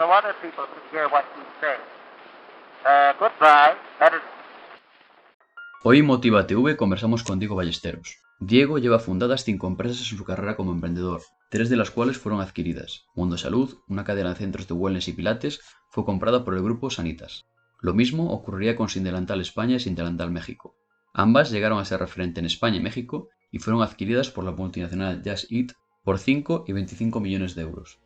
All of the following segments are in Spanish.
so other people can hear what you say. Goodbye. Editor. Hoy en Motiva TV conversamos con Diego Ballesteros. Diego lleva fundadas 5 empresas en su carrera como emprendedor, 3 de las cuales fueron adquiridas. Mundo Salud, una cadena de centros de wellness y pilates, fue comprada por el grupo Sanitas. Lo mismo ocurriría con Sin Delantal España y Sin Delantal México. Ambas llegaron a ser referente en España y México y fueron adquiridas por la multinacional Just Eat por 5 y 25 millones de euros.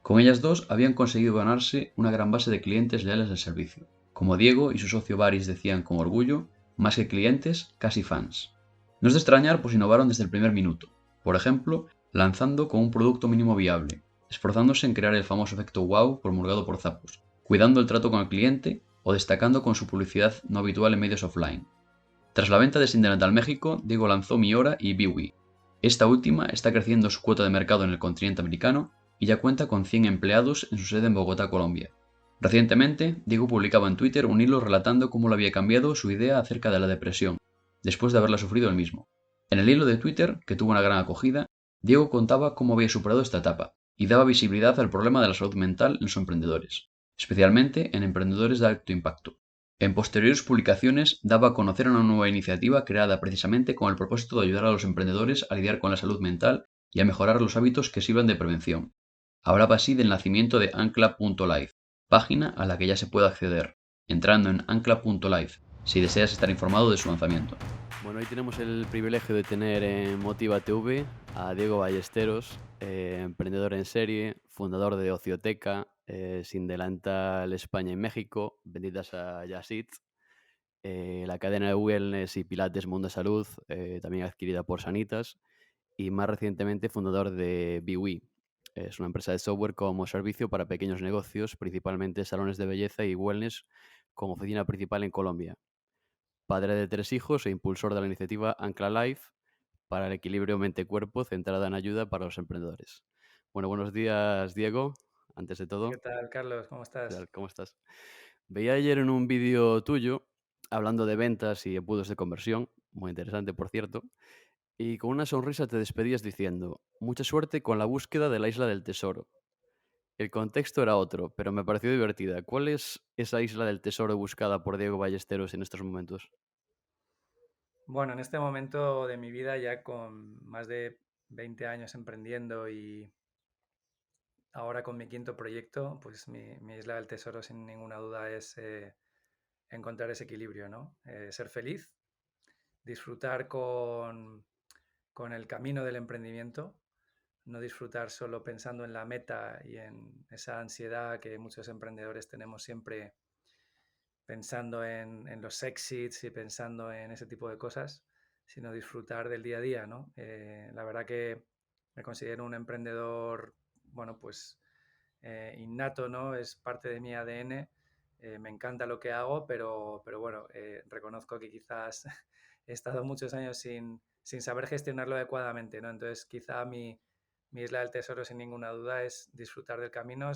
Con ellas dos habían conseguido ganarse una gran base de clientes leales del servicio. Como Diego y su socio Baris decían con orgullo, más que clientes, casi fans. No es de extrañar, pues innovaron desde el primer minuto. Por ejemplo, lanzando con un producto mínimo viable, esforzándose en crear el famoso efecto wow promulgado por Zappos, cuidando el trato con el cliente o destacando con su publicidad no habitual en medios offline. Tras la venta de Sin Delantal México, Diego lanzó Miora y Biwi. Esta última está creciendo su cuota de mercado en el continente americano y ya cuenta con 100 empleados en su sede en Bogotá, Colombia. Recientemente, Diego publicaba en Twitter un hilo relatando cómo le había cambiado su idea acerca de la depresión, después de haberla sufrido él mismo. En el hilo de Twitter, que tuvo una gran acogida, Diego contaba cómo había superado esta etapa y daba visibilidad al problema de la salud mental en los emprendedores, especialmente en emprendedores de alto impacto. En posteriores publicaciones daba a conocer una nueva iniciativa creada precisamente con el propósito de ayudar a los emprendedores a lidiar con la salud mental y a mejorar los hábitos que sirvan de prevención. Hablaba así del nacimiento de Ancla.life, página a la que ya se puede acceder, entrando en ancla.life, si deseas estar informado de su lanzamiento. Bueno, hoy tenemos el privilegio de tener en Motiva TV a Diego Ballesteros, emprendedor en serie, fundador de Ocioteca, Sin Delantal España y México, vendidas a Just Eat, la cadena de wellness y pilates Mundo Salud, también adquirida por Sanitas, y más recientemente fundador de Biwi. Es una empresa de software como servicio para pequeños negocios, principalmente salones de belleza y wellness, con oficina principal en Colombia. Padre de 3 hijos e impulsor de la iniciativa Ancla Life para el equilibrio mente-cuerpo centrada en ayuda para los emprendedores. Bueno, buenos días, Diego. Antes de ¿Qué todo, tal, Carlos? ¿Cómo ¿qué estás? tal? ¿Cómo estás? Veía ayer en un vídeo tuyo hablando de ventas y embudos de conversión, muy interesante, por cierto, y con una sonrisa te despedías diciendo, mucha suerte con la búsqueda de la isla del tesoro. El contexto era otro, pero me pareció divertida. ¿Cuál es esa isla del tesoro buscada por Diego Ballesteros en estos momentos? Bueno, en este momento de mi vida, ya con más de 20 años emprendiendo y ahora con mi quinto proyecto, pues mi isla del tesoro sin ninguna duda es encontrar ese equilibrio, ¿no? Ser feliz, disfrutar con el camino del emprendimiento, no disfrutar solo pensando en la meta y en esa ansiedad que muchos emprendedores tenemos siempre pensando en los exits y pensando en ese tipo de cosas, sino disfrutar del día a día, ¿no? La verdad que me considero un emprendedor, bueno, pues innato, ¿no? Es parte de mi ADN. Me encanta lo que hago, pero bueno, reconozco que quizás he estado muchos años sin saber gestionarlo adecuadamente, ¿no? Entonces, quizá mi isla del tesoro, sin ninguna duda, es disfrutar del camino,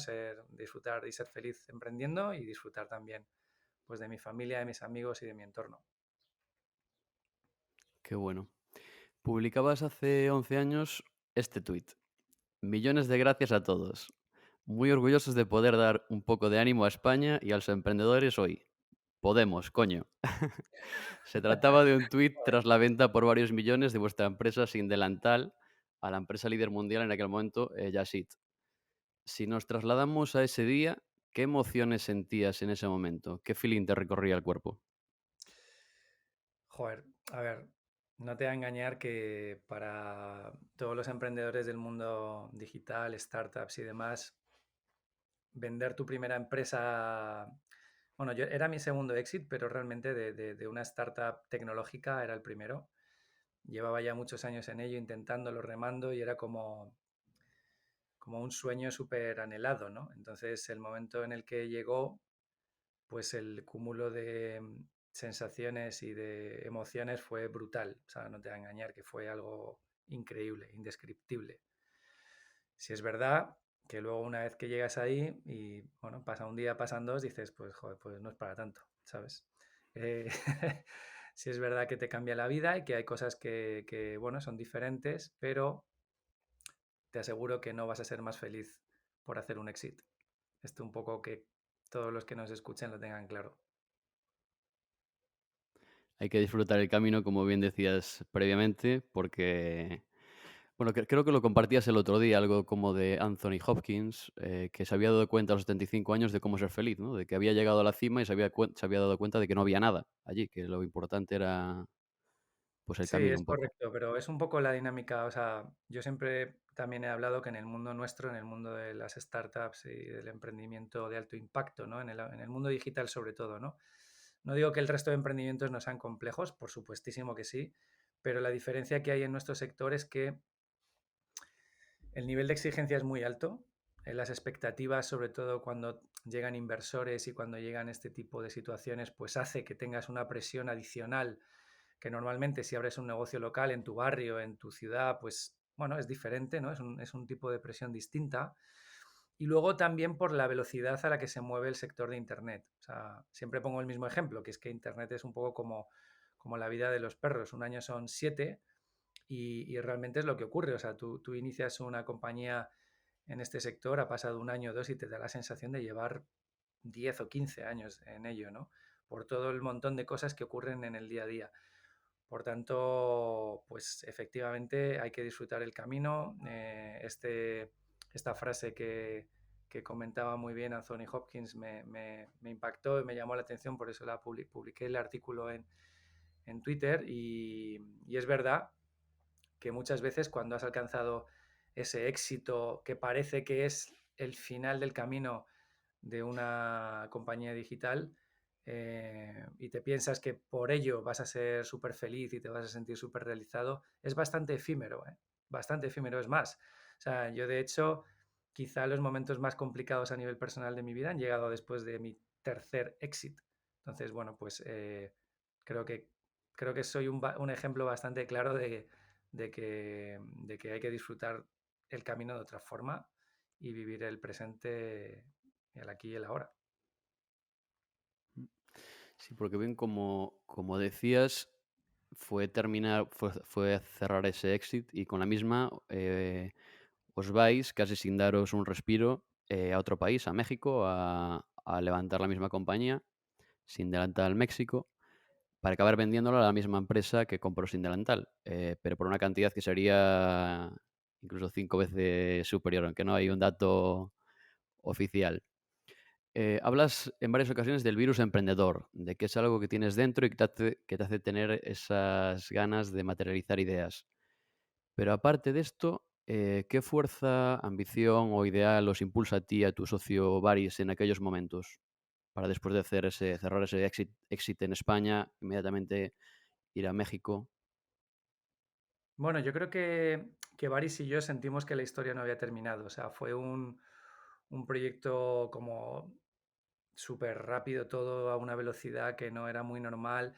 disfrutar y ser feliz emprendiendo y disfrutar también pues de mi familia, de mis amigos y de mi entorno. Qué bueno. Publicabas hace 11 años este tuit. Millones de gracias a todos. Muy orgullosos de poder dar un poco de ánimo a España y a los emprendedores hoy. Podemos, coño. Se trataba de un tuit tras la venta por varios millones de vuestra empresa Sin Delantal a la empresa líder mundial en aquel momento, Just Eat. Si nos trasladamos a ese día, ¿qué emociones sentías en ese momento? ¿Qué feeling te recorría el cuerpo? Joder, a ver, no te voy a engañar que para todos los emprendedores del mundo digital, startups y demás, vender tu primera empresa, bueno, yo era mi segundo exit, pero realmente de una startup tecnológica era el primero. Llevaba ya muchos años en ello, intentándolo, remando, y era como un sueño súper anhelado, ¿no? Entonces, el momento en el que llegó, pues el cúmulo de sensaciones y de emociones fue brutal. O sea, no te voy a engañar que fue algo increíble, indescriptible. Si es verdad que luego una vez que llegas ahí y, bueno, pasa un día, pasan dos, dices, pues, joder, pues no es para tanto, ¿sabes? Eh, si es verdad que te cambia la vida y que hay cosas que, bueno, son diferentes, pero te aseguro que no vas a ser más feliz por hacer un exit. esto un poco que todos los que nos escuchen lo tengan claro. Hay que disfrutar el camino, como bien decías previamente, porque, bueno, creo que lo compartías el otro día, algo como de Anthony Hopkins, que se había dado cuenta a los 75 años de cómo ser feliz, ¿no? De que había llegado a la cima y se había dado cuenta de que no había nada allí, que lo importante era, pues, el Sí, camino es un poco. correcto, pero es un poco la dinámica, o sea, yo siempre también he hablado que en el mundo nuestro, en el mundo de las startups y del emprendimiento de alto impacto, ¿no? En el mundo digital sobre todo, ¿no? No digo que el resto de emprendimientos no sean complejos, por supuestísimo que sí, pero la diferencia que hay en nuestro sector es que el nivel de exigencia es muy alto, las expectativas, sobre todo cuando llegan inversores y cuando llegan este tipo de situaciones, pues hace que tengas una presión adicional que normalmente si abres un negocio local en tu barrio, en tu ciudad, pues bueno, es diferente, ¿no? Es un tipo de presión distinta. Y luego también por la velocidad a la que se mueve el sector de Internet. O sea, siempre pongo el mismo ejemplo, que es que Internet es un poco como la vida de los perros. Un año son 7 y realmente es lo que ocurre. O sea, tú inicias una compañía en este sector, ha pasado un año o dos y te da la sensación de llevar 10 o 15 años en ello, ¿no? Por todo el montón de cosas que ocurren en el día a día. Por tanto, pues efectivamente hay que disfrutar el camino. Esta frase que comentaba muy bien Anthony Hopkins me impactó y me llamó la atención, por eso publiqué el artículo en Twitter y es verdad que muchas veces cuando has alcanzado ese éxito que parece que es el final del camino de una compañía digital y te piensas que por ello vas a ser súper feliz y te vas a sentir súper realizado, es bastante efímero, ¿eh? Bastante efímero. Es más, o sea, yo de hecho, quizá los momentos más complicados a nivel personal de mi vida han llegado después de mi tercer exit. Entonces, bueno, pues creo que, creo que soy un ejemplo bastante claro de que hay que disfrutar el camino de otra forma y vivir el presente, el aquí y el ahora. Sí, porque bien como decías, fue cerrar ese exit y con la misma, os vais casi sin daros un respiro, a otro país, a México, a levantar la misma compañía, sin delantal México, para acabar vendiéndola a la misma empresa que compró sin delantal, pero por una cantidad que sería incluso 5 veces superior, aunque no hay un dato oficial. Hablas en varias ocasiones del virus emprendedor, de que es algo que tienes dentro y que te hace tener esas ganas de materializar ideas. Pero aparte de esto, ¿qué fuerza, ambición o ideal os impulsa a ti y a tu socio Baris en aquellos momentos? Para después de cerrar ese exit en España, inmediatamente ir a México. Bueno, yo creo que Baris y yo sentimos que la historia no había terminado. O sea, fue un proyecto como súper rápido, todo a una velocidad que no era muy normal.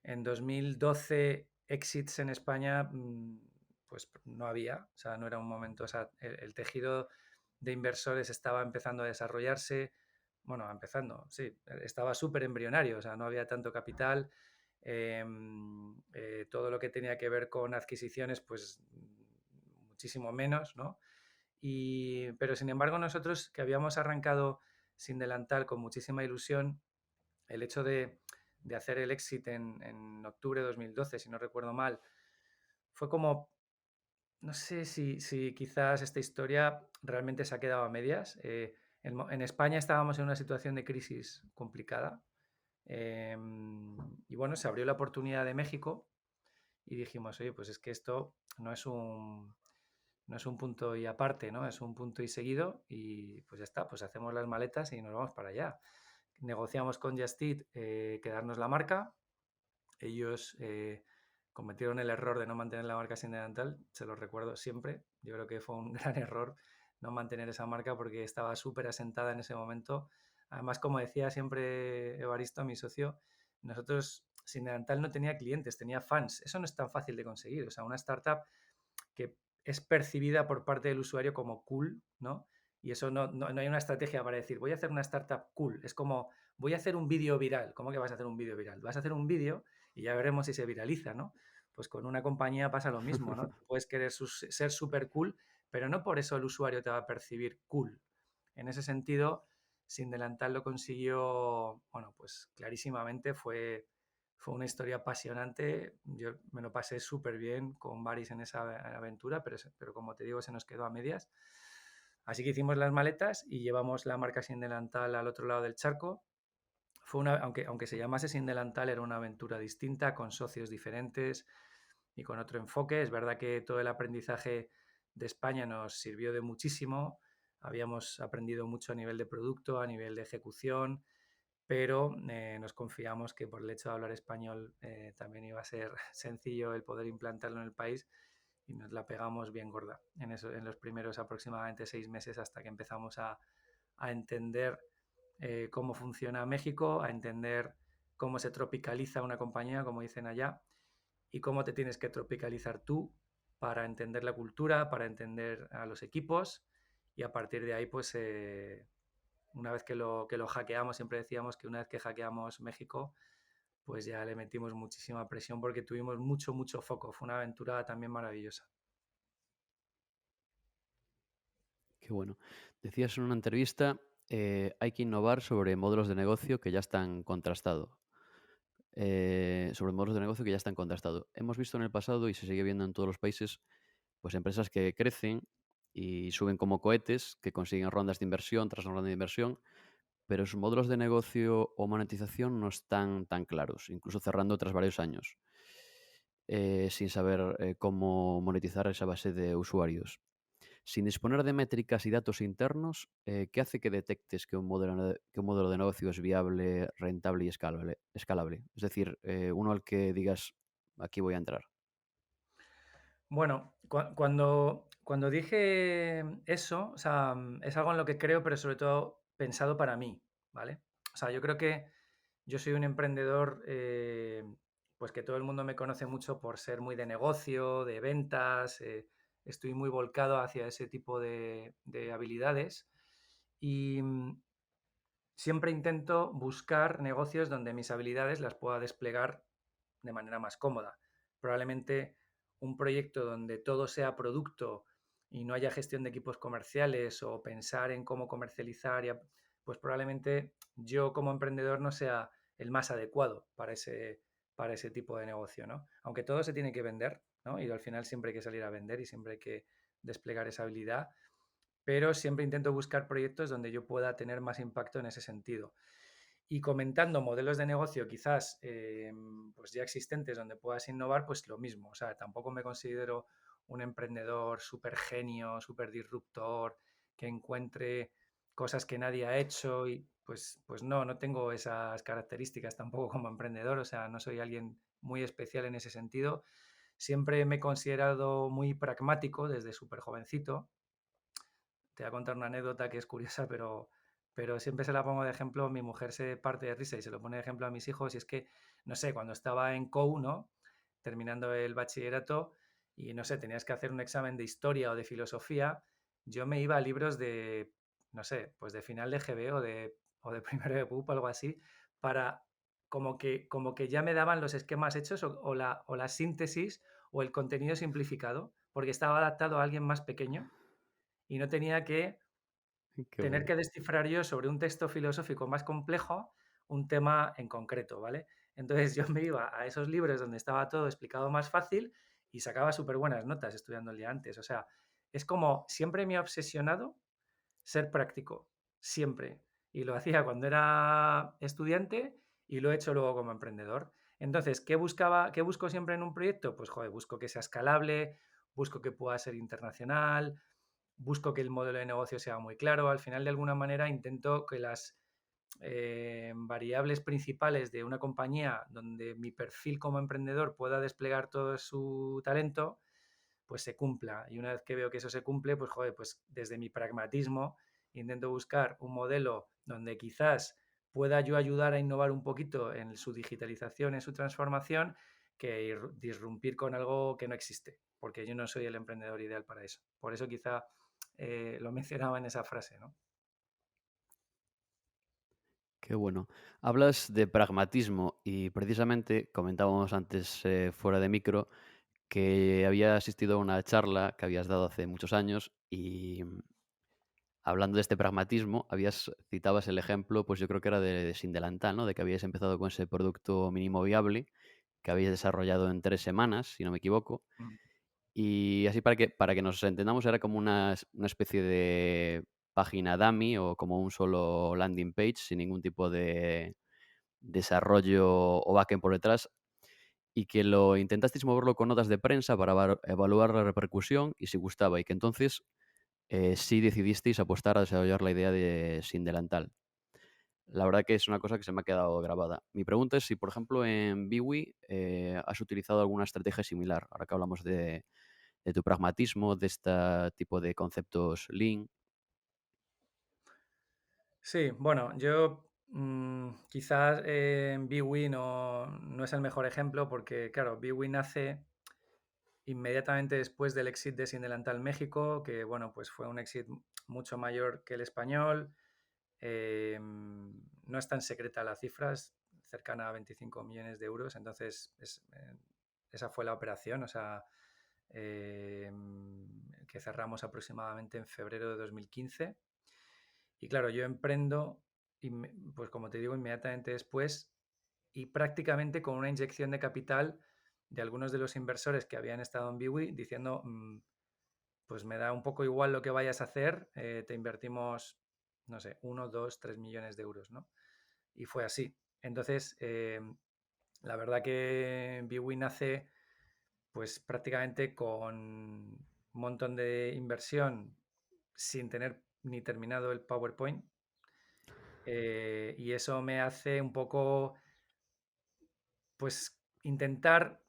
En 2012, exits en España, pues no había, o sea, no era un momento, o sea, el tejido de inversores estaba empezando a desarrollarse, bueno, empezando, sí, estaba súper embrionario, o sea, no había tanto capital, todo lo que tenía que ver con adquisiciones, pues muchísimo menos, ¿no? Pero sin embargo, nosotros que habíamos arrancado sin delantal con muchísima ilusión, el hecho de hacer el exit en octubre de 2012, si no recuerdo mal, fue como, no sé si quizás esta historia realmente se ha quedado a medias. En España estábamos en una situación de crisis complicada y bueno, se abrió la oportunidad de México y dijimos, oye, pues es que esto no es un punto y aparte, ¿no? Es un punto y seguido y pues ya está, pues hacemos las maletas y nos vamos para allá. Negociamos con Just Eat quedarnos la marca. Ellos cometieron el error de no mantener la marca sin delantal, se lo recuerdo siempre. Yo creo que fue un gran error no mantener esa marca porque estaba súper asentada en ese momento. Además, como decía siempre Evaristo, mi socio, nosotros sin delantal no tenía clientes, tenía fans. Eso no es tan fácil de conseguir. O sea, una startup que es percibida por parte del usuario como cool, ¿no? Y eso no hay una estrategia para decir, voy a hacer una startup cool. Es como, voy a hacer un vídeo viral. ¿Cómo que vas a hacer un vídeo viral? Vas a hacer un vídeo y ya veremos si se viraliza, ¿no? Pues con una compañía pasa lo mismo, ¿no? Puedes querer ser súper cool, pero no por eso el usuario te va a percibir cool. En ese sentido, Sin Delantal lo consiguió, bueno, pues clarísimamente fue una historia apasionante. Yo me lo pasé súper bien con Baris en esa aventura, pero como te digo, se nos quedó a medias. Así que hicimos las maletas y llevamos la marca Sin Delantal al otro lado del charco. Aunque se llamase Sin Delantal, era una aventura distinta, con socios diferentes y con otro enfoque. Es verdad que todo el aprendizaje de España nos sirvió de muchísimo. Habíamos aprendido mucho a nivel de producto, a nivel de ejecución, pero nos confiamos que por el hecho de hablar español también iba a ser sencillo el poder implantarlo en el país, y nos la pegamos bien gorda en los primeros aproximadamente 6 meses, hasta que empezamos a entender cómo funciona México, a entender cómo se tropicaliza una compañía, como dicen allá, y cómo te tienes que tropicalizar tú para entender la cultura, para entender a los equipos, y a partir de ahí, pues una vez que lo hackeamos, siempre decíamos que una vez que hackeamos México, pues ya le metimos muchísima presión porque tuvimos mucho, mucho foco. Fue una aventura también maravillosa. Qué bueno. Decías en una entrevista, hay que innovar sobre modelos de negocio que ya están contrastados. Sobre modelos de negocio que ya están contrastados. Hemos visto en el pasado, y se sigue viendo en todos los países, pues empresas que crecen y suben como cohetes, que consiguen rondas de inversión tras ronda de inversión, pero sus modelos de negocio o monetización no están tan claros, incluso cerrando tras varios años, sin saber cómo monetizar esa base de usuarios. Sin disponer de métricas y datos internos, ¿qué hace que detectes que un modelo de negocio es viable, rentable y escalable? Es decir, uno al que digas, aquí voy a entrar. Bueno, cuando dije eso, o sea, es algo en lo que creo, pero sobre todo pensado para mí, ¿vale? O sea, yo creo que yo soy un emprendedor, pues que todo el mundo me conoce mucho por ser muy de negocio, de ventas, estoy muy volcado hacia ese tipo de habilidades, y siempre intento buscar negocios donde mis habilidades las pueda desplegar de manera más cómoda. Probablemente un proyecto donde todo sea producto y no haya gestión de equipos comerciales o pensar en cómo comercializar, pues probablemente yo como emprendedor no sea el más adecuado para ese tipo de negocio, ¿no? Aunque todo se tiene que vender, ¿no? Y al final siempre hay que salir a vender y siempre hay que desplegar esa habilidad, pero siempre intento buscar proyectos donde yo pueda tener más impacto en ese sentido. Y comentando modelos de negocio quizás pues ya existentes donde puedas innovar, pues lo mismo. O sea, tampoco me considero un emprendedor súper genio, súper disruptor, que encuentre cosas que nadie ha hecho, y pues no tengo esas características tampoco como emprendedor. O sea, no soy alguien muy especial en ese sentido. Siempre me he considerado muy pragmático desde súper jovencito. Te voy a contar una anécdota que es curiosa, pero siempre se la pongo de ejemplo. Mi mujer se parte de risa y se lo pone de ejemplo a mis hijos. Y es que, no sé, cuando estaba en COU, ¿no? Terminando el bachillerato, y no sé, tenías que hacer un examen de historia o de filosofía, yo me iba a libros de, no sé, pues de final de GB o de primero de PUP, algo así, para como que ya me daban los esquemas hechos, o la síntesis o el contenido simplificado, porque estaba adaptado a alguien más pequeño y no tenía que Qué tener bueno. que descifrar yo sobre un texto filosófico más complejo un tema en concreto, ¿vale? Entonces yo me iba a esos libros donde estaba todo explicado más fácil y sacaba súper buenas notas estudiando el día antes. O sea, es como siempre me ha obsesionado ser práctico, siempre. Y lo hacía cuando era estudiante y lo he hecho luego como emprendedor. Entonces, ¿qué busco siempre en un proyecto? Pues, joder, busco que sea escalable, busco que pueda ser internacional, busco que el modelo de negocio sea muy claro. Al final, de alguna manera, intento que las variables principales de una compañía donde mi perfil como emprendedor pueda desplegar todo su talento, pues se cumpla. Y una vez que veo que eso se cumple, pues joder, pues desde mi pragmatismo intento buscar un modelo donde quizás pueda yo ayudar a innovar un poquito en su digitalización, en su transformación, que disrumpir con algo que no existe, porque yo no soy el emprendedor ideal para eso. Por eso quizá lo mencionaba en esa frase, ¿no? Qué bueno. Hablas de pragmatismo y precisamente comentábamos antes, fuera de micro, que había asistido a una charla que habías dado hace muchos años y hablando de este pragmatismo, citabas el ejemplo, pues yo creo que era de Sin Delantal, ¿no? De que habías empezado con ese producto mínimo viable que habías desarrollado en 3 semanas, si no me equivoco. Mm. Y así para que nos entendamos, era como una especie de página dummy o como un solo landing page sin ningún tipo de desarrollo o backend por detrás y que lo intentasteis moverlo con notas de prensa para evaluar la repercusión y si gustaba y que entonces sí decidisteis apostar a desarrollar la idea de Sin Delantal. La verdad que es una cosa que se me ha quedado grabada. Mi pregunta es si, por ejemplo, en Biwi has utilizado alguna estrategia similar, ahora que hablamos de tu pragmatismo, de este tipo de conceptos Lean. Sí, bueno, yo quizás en Biwi no es el mejor ejemplo porque, claro, Biwi nace inmediatamente después del exit de Sin Delantal México, que, bueno, pues fue un exit mucho mayor que el español. No es tan secreta la cifra, es cercana a 25 millones de euros, entonces esa fue la operación, o sea, que cerramos aproximadamente en febrero de 2015. Y claro, yo emprendo, pues como te digo, inmediatamente después y prácticamente con una inyección de capital de algunos de los inversores que habían estado en Biwi diciendo, pues me da un poco igual lo que vayas a hacer, te invertimos, no sé, 1, 2, 3 millones de euros, ¿no? Y fue así. Entonces, la verdad que Biwi nace pues prácticamente con un montón de inversión sin tener ni terminado el PowerPoint. Y eso me hace un poco, pues, intentar,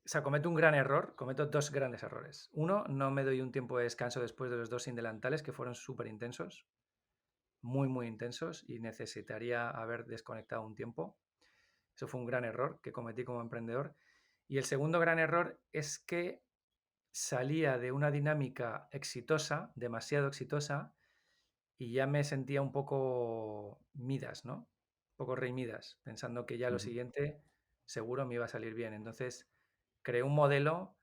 o sea, cometo un gran error, cometo dos grandes errores. Uno, no me doy un tiempo de descanso después de los dos indelantales, que fueron súper intensos, muy, muy intensos, y necesitaría haber desconectado un tiempo. Eso fue un gran error que cometí como emprendedor. Y el segundo gran error es que salía de una dinámica exitosa, demasiado exitosa, y ya me sentía un poco Midas, ¿no? Un poco Rey Midas, pensando que ya lo Ujú. siguiente seguro me iba a salir bien. Entonces, creé un modelo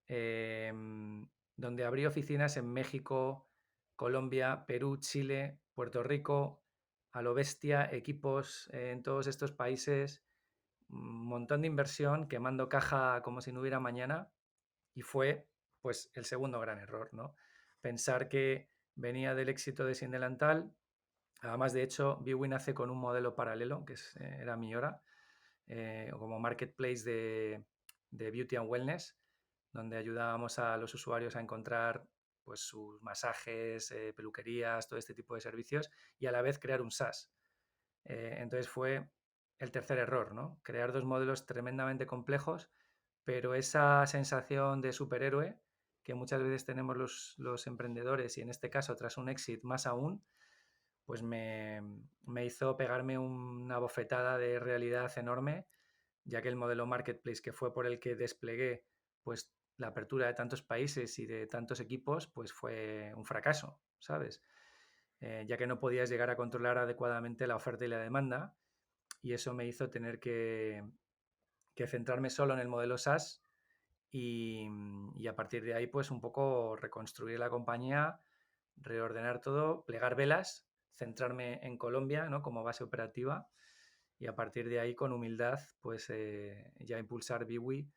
donde abrí oficinas en México, Colombia, Perú, Chile, Puerto Rico, a lo bestia, equipos en todos estos países, un montón de inversión, quemando caja como si no hubiera mañana, y fue pues el segundo gran error, ¿no? Pensar que venía del éxito de Sin Delantal. Además, de hecho, Bwin nace con un modelo paralelo, que era Miora, como marketplace de beauty and wellness, donde ayudábamos a los usuarios a encontrar pues, sus masajes, peluquerías, todo este tipo de servicios, y a la vez crear un SaaS. Entonces fue el tercer error, ¿no? Crear dos modelos tremendamente complejos, pero esa sensación de superhéroe que muchas veces tenemos los emprendedores, y en este caso tras un exit más aún, pues me hizo pegarme una bofetada de realidad enorme, ya que el modelo marketplace que fue por el que desplegué pues la apertura de tantos países y de tantos equipos, pues fue un fracaso, ¿sabes? Ya que no podías llegar a controlar adecuadamente la oferta y la demanda, y eso me hizo tener que centrarme solo en el modelo SaaS y a partir de ahí pues un poco reconstruir la compañía, reordenar todo, plegar velas, centrarme en Colombia, ¿no? Como base operativa, y a partir de ahí con humildad pues ya impulsar Biwi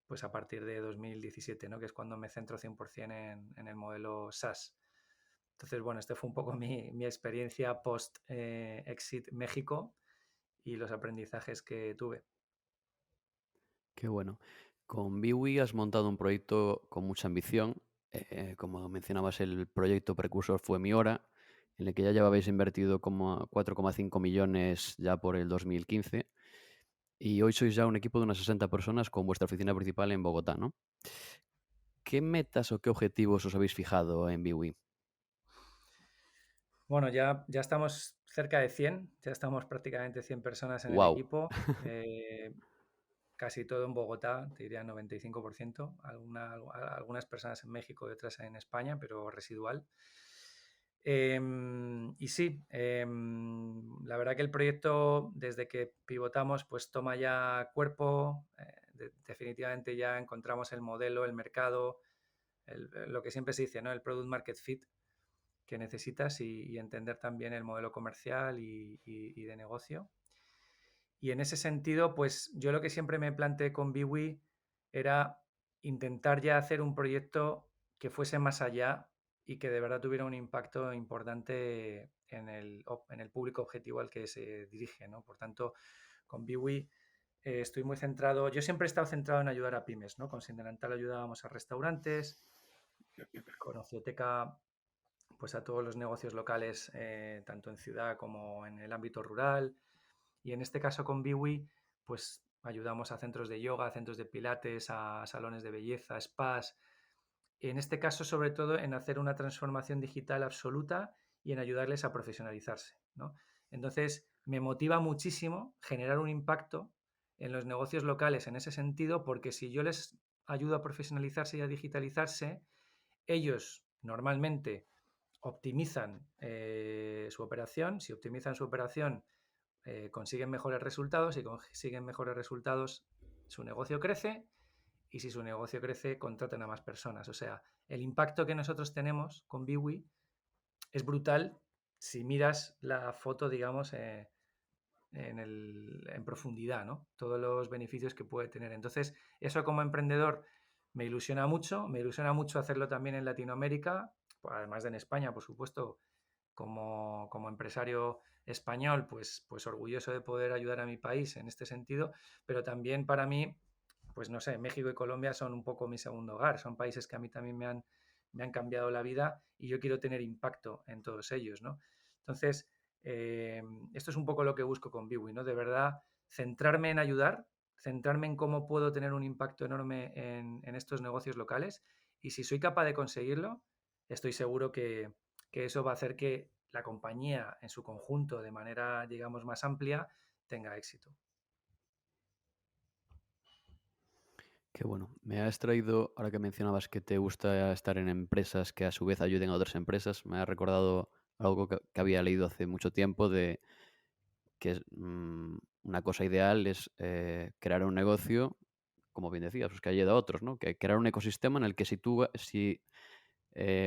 pues a partir de 2017, ¿no? Que es cuando me centro 100% en el modelo SaaS. Entonces, bueno, este fue un poco mi experiencia post-Exit México y los aprendizajes que tuve. Qué bueno. Con Biwi has montado un proyecto con mucha ambición. Como mencionabas, el proyecto precursor fue Miora, en el que ya llevabais invertido como 4,5 millones ya por el 2015. Y hoy sois ya un equipo de unas 60 personas con vuestra oficina principal en Bogotá, ¿no? ¿Qué metas o qué objetivos os habéis fijado en Biwi? Bueno, ya estamos cerca de 100, ya estamos prácticamente 100 personas en el ¡Wow! equipo, casi todo en Bogotá, te diría 95%, algunas personas en México y otras en España, pero residual. Y sí, la verdad que el proyecto, desde que pivotamos, pues toma ya cuerpo, definitivamente ya encontramos el modelo, el mercado, lo que siempre se dice, ¿no? El product market fit. que necesitas y entender también el modelo comercial y de negocio. Y en ese sentido, pues yo lo que siempre me planteé con Biwi era intentar ya hacer un proyecto que fuese más allá y que de verdad tuviera un impacto importante en el público objetivo al que se dirige, ¿no? Por tanto, con Biwi estoy muy centrado, yo siempre he estado centrado en ayudar a pymes, ¿no? Con Sindelantal ayudábamos a restaurantes, con Ocioteca pues a todos los negocios locales, tanto en ciudad como en el ámbito rural. Y en este caso con Biwi, pues ayudamos a centros de yoga, a centros de pilates, a salones de belleza, spas. En este caso, sobre todo, en hacer una transformación digital absoluta y en ayudarles a profesionalizarse, ¿no? Entonces, me motiva muchísimo generar un impacto en los negocios locales en ese sentido, porque si yo les ayudo a profesionalizarse y a digitalizarse, ellos normalmente optimizan su operación. Si optimizan su operación, consiguen mejores resultados y consiguen mejores resultados, su negocio crece y si su negocio crece, contratan a más personas. O sea, el impacto que nosotros tenemos con Biwi es brutal si miras la foto, digamos, en profundidad, ¿no? Todos los beneficios que puede tener. Entonces, eso como emprendedor me ilusiona mucho hacerlo también en Latinoamérica, además de en España, por supuesto, como empresario español, pues orgulloso de poder ayudar a mi país en este sentido, pero también para mí, pues no sé, México y Colombia son un poco mi segundo hogar, son países que a mí también me han cambiado la vida y yo quiero tener impacto en todos ellos, ¿no? Entonces, eh, esto es un poco lo que busco con Biwi, ¿no? De verdad, centrarme en ayudar, centrarme en cómo puedo tener un impacto enorme en estos negocios locales y si soy capaz de conseguirlo, estoy seguro que eso va a hacer que la compañía en su conjunto, de manera, digamos, más amplia, tenga éxito. Qué bueno. Me has traído, ahora que mencionabas que te gusta estar en empresas que a su vez ayuden a otras empresas, me ha recordado algo que había leído hace mucho tiempo de que una cosa ideal es crear un negocio, como bien decías, pues que ayude a otros, ¿no? Que crear un ecosistema en el que si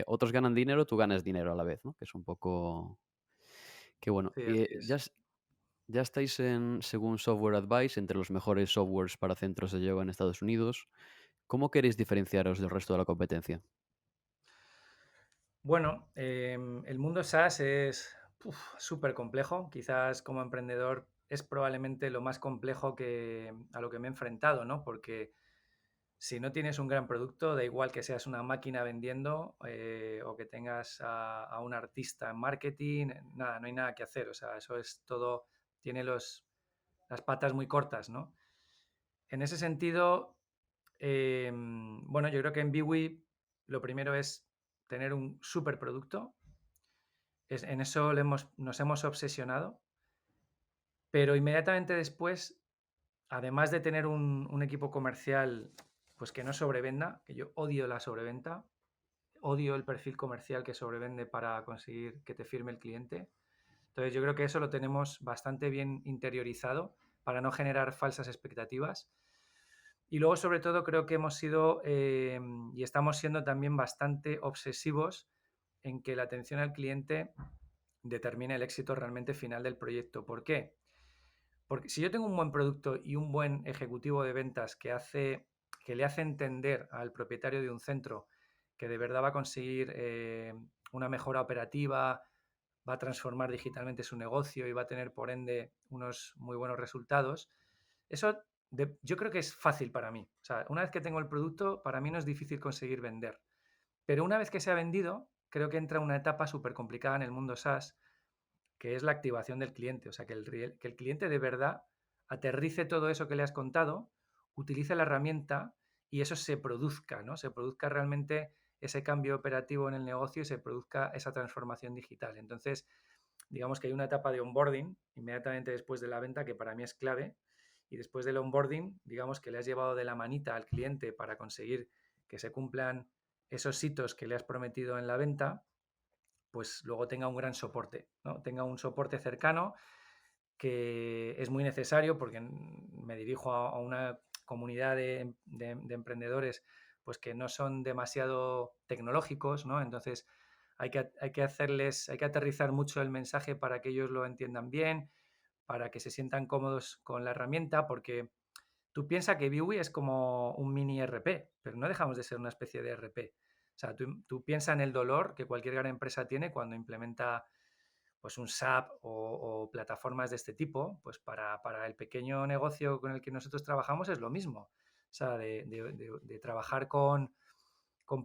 otros ganan dinero, tú ganas dinero a la vez, ¿no? Que es un poco... Qué bueno. Sí, así es. Ya estáis en, según Software Advice, entre los mejores softwares para centros de yoga en Estados Unidos. ¿Cómo queréis diferenciaros del resto de la competencia? Bueno, el mundo SaaS es súper complejo. Quizás como emprendedor es probablemente lo más complejo a lo que me he enfrentado, ¿no? Porque si no tienes un gran producto, da igual que seas una máquina vendiendo o que tengas a un artista en marketing, nada, no hay nada que hacer. O sea, eso es todo, tiene las patas muy cortas, ¿no? En ese sentido, bueno, yo creo que en Biwi lo primero es tener un súper producto. En eso nos hemos obsesionado, pero inmediatamente después, además de tener un equipo comercial pues que no sobrevenda, que yo odio la sobreventa, odio el perfil comercial que sobrevende para conseguir que te firme el cliente. Entonces yo creo que eso lo tenemos bastante bien interiorizado para no generar falsas expectativas. Y luego, sobre todo, creo que hemos sido y estamos siendo también bastante obsesivos en que la atención al cliente determine el éxito realmente final del proyecto. ¿Por qué? Porque si yo tengo un buen producto y un buen ejecutivo de ventas que le hace entender al propietario de un centro que de verdad va a conseguir una mejora operativa, va a transformar digitalmente su negocio y va a tener, por ende, unos muy buenos resultados, eso yo creo que es fácil para mí. O sea, una vez que tengo el producto, para mí no es difícil conseguir vender. Pero una vez que se ha vendido, creo que entra una etapa súper complicada en el mundo SaaS, que es la activación del cliente. O sea, que el cliente de verdad aterrice todo eso que le has contado, utilice la herramienta y eso se produzca, ¿no? Se produzca realmente ese cambio operativo en el negocio y se produzca esa transformación digital. Entonces, digamos que hay una etapa de onboarding inmediatamente después de la venta que para mí es clave. Y después del onboarding, digamos que le has llevado de la manita al cliente para conseguir que se cumplan esos hitos que le has prometido en la venta, pues luego tenga un gran soporte, ¿no? Tenga un soporte cercano que es muy necesario porque me dirijo a una comunidad de emprendedores pues que no son demasiado tecnológicos, ¿no? Entonces, hay que aterrizar mucho el mensaje para que ellos lo entiendan bien, para que se sientan cómodos con la herramienta, porque tú piensas que Vue es como un mini RP, pero no dejamos de ser una especie de RP. O sea, tú piensas en el dolor que cualquier gran empresa tiene cuando implementa pues un SAP o plataformas de este tipo, pues para el pequeño negocio con el que nosotros trabajamos es lo mismo. O sea, de trabajar con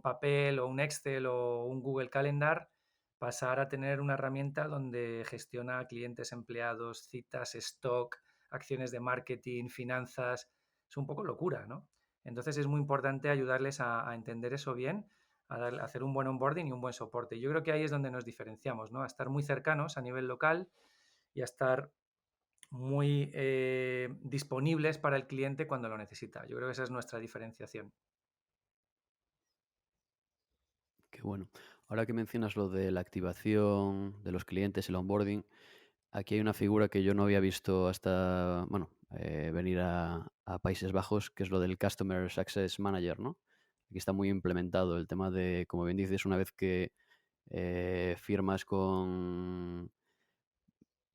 papel o un Excel o un Google Calendar, pasar a tener una herramienta donde gestiona clientes, empleados, citas, stock, acciones de marketing, finanzas. Es un poco locura, ¿no? Entonces es muy importante ayudarles a entender eso bien, a hacer un buen onboarding y un buen soporte. Yo creo que ahí es donde nos diferenciamos, ¿no? A estar muy cercanos a nivel local y a estar muy disponibles para el cliente cuando lo necesita. Yo creo que esa es nuestra diferenciación. Qué bueno. Ahora que mencionas lo de la activación de los clientes, el onboarding, aquí hay una figura que yo no había visto hasta, bueno, venir a Países Bajos, que es lo del Customer Success Manager, ¿no? Aquí está muy implementado el tema de, como bien dices, una vez que firmas con,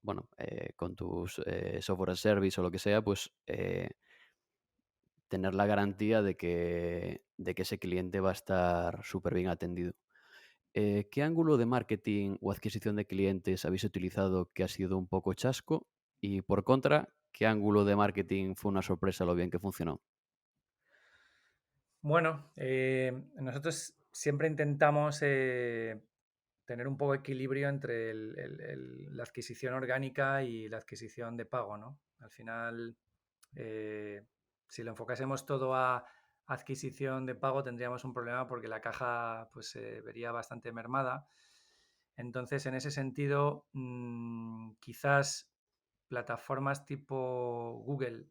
bueno, con tus software as service o lo que sea, pues tener la garantía de que ese cliente va a estar súper bien atendido. ¿Qué ángulo de marketing o adquisición de clientes habéis utilizado que ha sido un poco chasco? Y por contra, ¿qué ángulo de marketing fue una sorpresa lo bien que funcionó? Bueno, nosotros siempre intentamos tener un poco de equilibrio entre la adquisición orgánica y la adquisición de pago, ¿no? Al final, eh, si lo enfocásemos todo a adquisición de pago, tendríamos un problema porque la caja pues, se vería bastante mermada. Entonces, en ese sentido, quizás plataformas tipo Google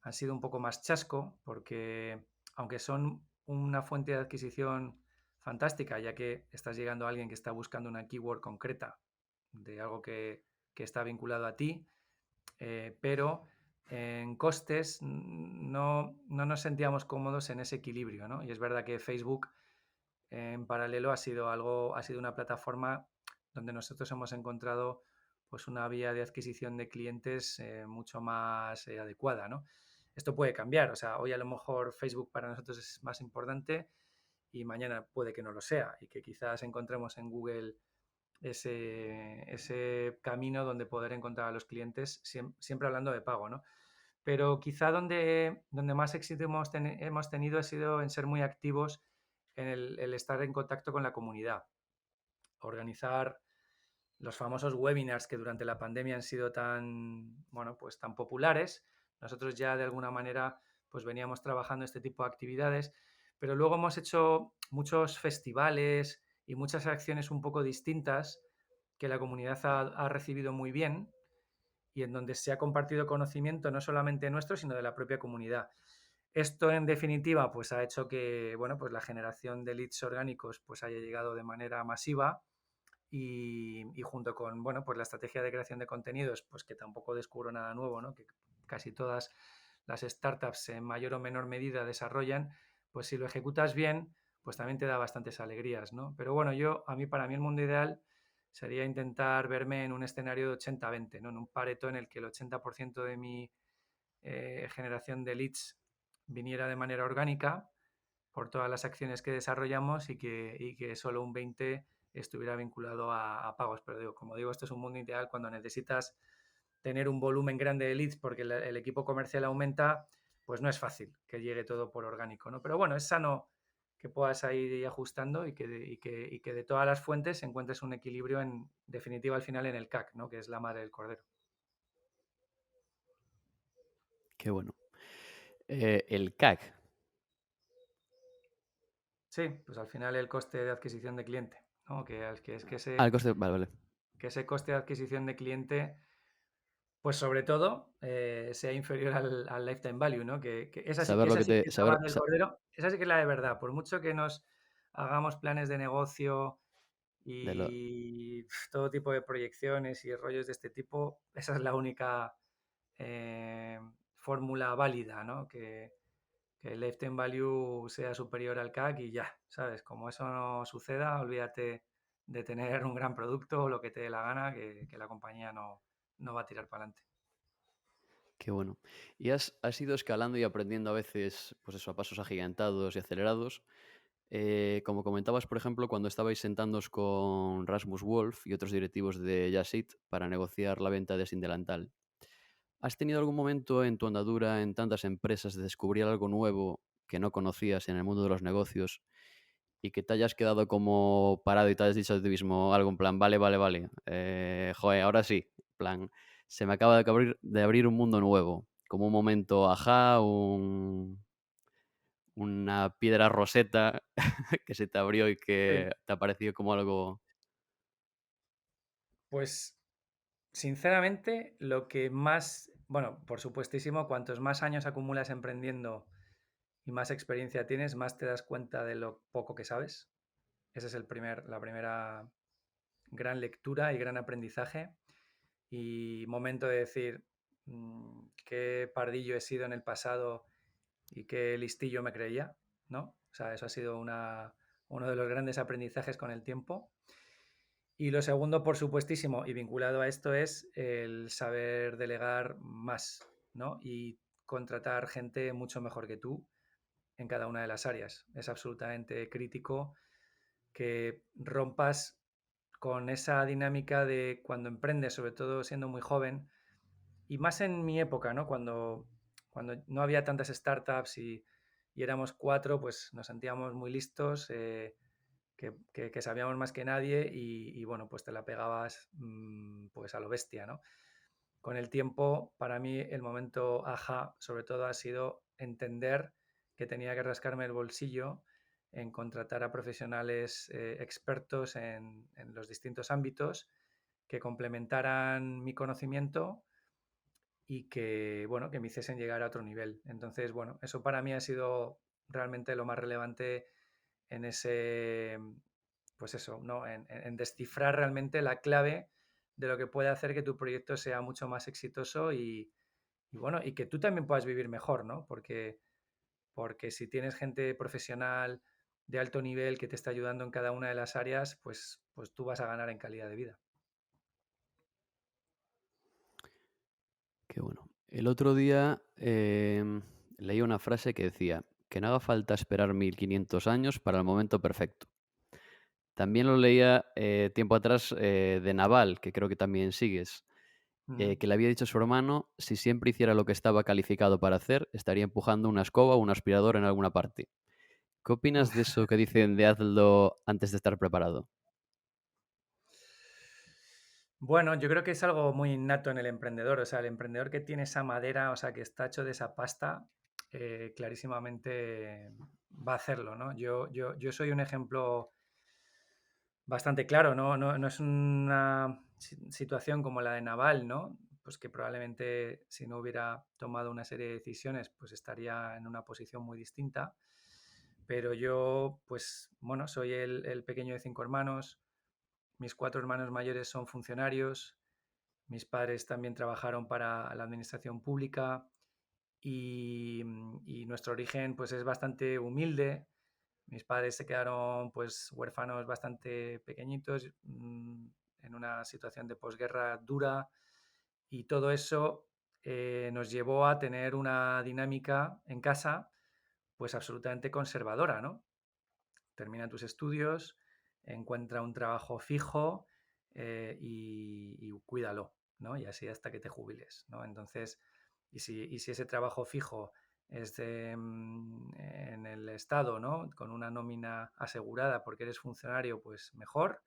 han sido un poco más chasco porque aunque son una fuente de adquisición fantástica, ya que estás llegando a alguien que está buscando una keyword concreta de algo que está vinculado a ti, pero en costes no nos sentíamos cómodos en ese equilibrio, ¿no? Y es verdad que Facebook en paralelo ha sido una plataforma donde nosotros hemos encontrado pues una vía de adquisición de clientes mucho más adecuada, ¿no? Esto puede cambiar, o sea, hoy a lo mejor Facebook para nosotros es más importante y mañana puede que no lo sea y que quizás encontremos en Google ese camino donde poder encontrar a los clientes, siempre hablando de pago, ¿no? Pero quizá donde más éxito hemos tenido ha sido en ser muy activos en el estar en contacto con la comunidad, organizar los famosos webinars que durante la pandemia han sido tan, bueno, pues tan populares. Nosotros ya de alguna manera pues veníamos trabajando este tipo de actividades, pero luego hemos hecho muchos festivales y muchas acciones un poco distintas que la comunidad ha recibido muy bien y en donde se ha compartido conocimiento no solamente nuestro, sino de la propia comunidad. Esto, en definitiva, pues ha hecho que, bueno, pues la generación de leads orgánicos pues haya llegado de manera masiva y junto con, bueno, pues la estrategia de creación de contenidos, pues que tampoco descubro nada nuevo, ¿no? Que casi todas las startups en mayor o menor medida desarrollan, pues si lo ejecutas bien, pues también te da bastantes alegrías, ¿no? Pero bueno, para mí el mundo ideal sería intentar verme en un escenario de 80-20, ¿no? En un Pareto en el que el 80% de mi generación de leads viniera de manera orgánica por todas las acciones que desarrollamos y que solo un 20 estuviera vinculado a pagos. Pero digo, como digo, esto es un mundo ideal cuando necesitas tener un volumen grande de leads porque el equipo comercial aumenta, pues no es fácil que llegue todo por orgánico, ¿no? Pero bueno, es sano que puedas ir ajustando y que de todas las fuentes encuentres un equilibrio en definitiva al final en el CAC, ¿no? Que es la madre del cordero. Qué bueno. El CAC. Sí, pues al final el coste de adquisición de cliente, ¿no? Que es Ah, el coste. Vale, vale. que ese coste de adquisición de cliente, pues sobre todo, sea inferior al lifetime value, ¿no? Saber lo Esa que sí te. que es la Saber, madre del cordero, esa sí que es la de verdad. Por mucho que nos hagamos planes de negocio de lo, y todo tipo de proyecciones y rollos de este tipo, esa es la única fórmula válida, ¿no? Que el lifetime value sea superior al CAC y ya, ¿sabes? Como eso no suceda, olvídate de tener un gran producto o lo que te dé la gana, que la compañía no va a tirar para adelante. Qué bueno. Y has ido escalando y aprendiendo a veces, pues eso, a pasos agigantados y acelerados. Como comentabas, por ejemplo, cuando estabais sentándoos con Rasmus Wolf y otros directivos de Just Eat para negociar la venta de Sin Delantal. ¿Has tenido algún momento en tu andadura en tantas empresas de descubrir algo nuevo que no conocías en el mundo de los negocios y que te hayas quedado como parado y te hayas dicho a ti mismo algo en plan, vale, vale, vale, joder, ahora sí, en plan, se me acaba de abrir un mundo nuevo, como un momento ajá, una piedra roseta que se te abrió y que Sí. te ha parecido como algo... Pues sinceramente, lo que más, bueno, por supuestísimo, cuantos más años acumulas emprendiendo y más experiencia tienes, más te das cuenta de lo poco que sabes. Esa es la primera gran lectura y gran aprendizaje y momento de decir qué pardillo he sido en el pasado y qué listillo me creía, ¿no? O sea, eso ha sido uno de los grandes aprendizajes con el tiempo. Y lo segundo, por supuestísimo, y vinculado a esto, es el saber delegar más, ¿no? Y contratar gente mucho mejor que tú en cada una de las áreas. Es absolutamente crítico que rompas con esa dinámica de cuando emprendes, sobre todo siendo muy joven, y más en mi época, ¿no? Cuando no había tantas startups y éramos cuatro, pues nos sentíamos muy listos, que sabíamos más que nadie y, bueno, pues te la pegabas pues a lo bestia, ¿no? Con el tiempo, para mí, el momento ajá, sobre todo, ha sido entender que tenía que rascarme el bolsillo en contratar a profesionales expertos en los distintos ámbitos que complementaran mi conocimiento y que, bueno, que me hiciesen llegar a otro nivel. Entonces, bueno, eso para mí ha sido realmente lo más relevante en ese, pues eso, ¿no? En descifrar realmente la clave de lo que puede hacer que tu proyecto sea mucho más exitoso y bueno, y que tú también puedas vivir mejor, ¿no? Porque si tienes gente profesional de alto nivel que te está ayudando en cada una de las áreas, pues tú vas a ganar en calidad de vida. Qué bueno. El otro día leí una frase que decía que no haga falta esperar 1500 años para el momento perfecto. También lo leía tiempo atrás de Naval, que creo que también sigues, Ujú. que le había dicho a su hermano, si siempre hiciera lo que estaba calificado para hacer, estaría empujando una escoba o un aspirador en alguna parte. ¿Qué opinas de eso que dicen de hazlo antes de estar preparado? Bueno, yo creo que es algo muy innato en el emprendedor, o sea, el emprendedor que tiene esa madera, o sea, que está hecho de esa pasta, clarísimamente va a hacerlo, ¿no? Yo soy un ejemplo bastante claro, no es una situación como la de Naval, ¿no? Pues que probablemente si no hubiera tomado una serie de decisiones, pues estaría en una posición muy distinta. Pero yo, pues bueno, soy el pequeño de 5 hermanos, mis 4 hermanos mayores son funcionarios, mis padres también trabajaron para la administración pública y nuestro origen pues es bastante humilde. Mis padres se quedaron pues huérfanos bastante pequeñitos en una situación de posguerra dura y todo eso nos llevó a tener una dinámica en casa pues absolutamente conservadora, ¿no? Termina tus estudios, encuentra un trabajo fijo y cuídalo, ¿no? Y así hasta que te jubiles, ¿no? Entonces, y si ese trabajo fijo es en el Estado, ¿no? Con una nómina asegurada porque eres funcionario, pues mejor.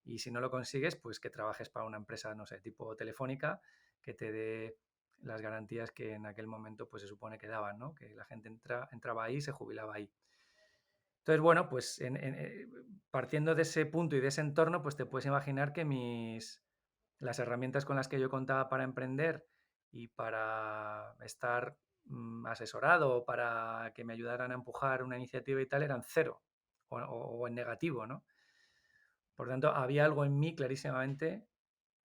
Y si no lo consigues, pues que trabajes para una empresa, no sé, tipo telefónica, que te dé las garantías que en aquel momento pues se supone que daban, ¿no? Que la gente entraba ahí y se jubilaba ahí. Entonces, bueno, pues partiendo de ese punto y de ese entorno, pues te puedes imaginar que las herramientas con las que yo contaba para emprender y para estar asesorado o para que me ayudaran a empujar una iniciativa y tal eran cero o en negativo, ¿no? Por tanto, había algo en mí clarísimamente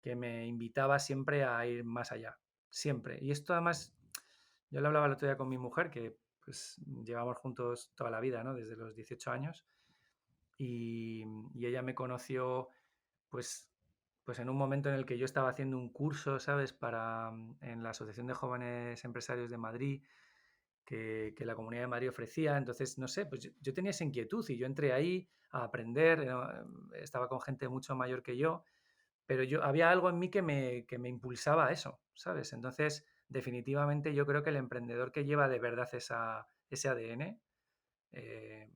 que me invitaba siempre a ir más allá, siempre. Y esto además, yo lo hablaba el otro día con mi mujer, que pues llevamos juntos toda la vida, ¿no? Desde los 18 años. y ella me conoció pues, pues en un momento en el que yo estaba haciendo un curso, ¿sabes? En la Asociación de Jóvenes Empresarios de Madrid, que la Comunidad de Madrid ofrecía. Entonces, no sé, pues yo tenía esa inquietud y yo entré ahí a aprender, estaba con gente mucho mayor que yo, pero había algo en mí que me impulsaba a eso, ¿sabes? Entonces, definitivamente yo creo que el emprendedor que lleva de verdad ese ADN eh,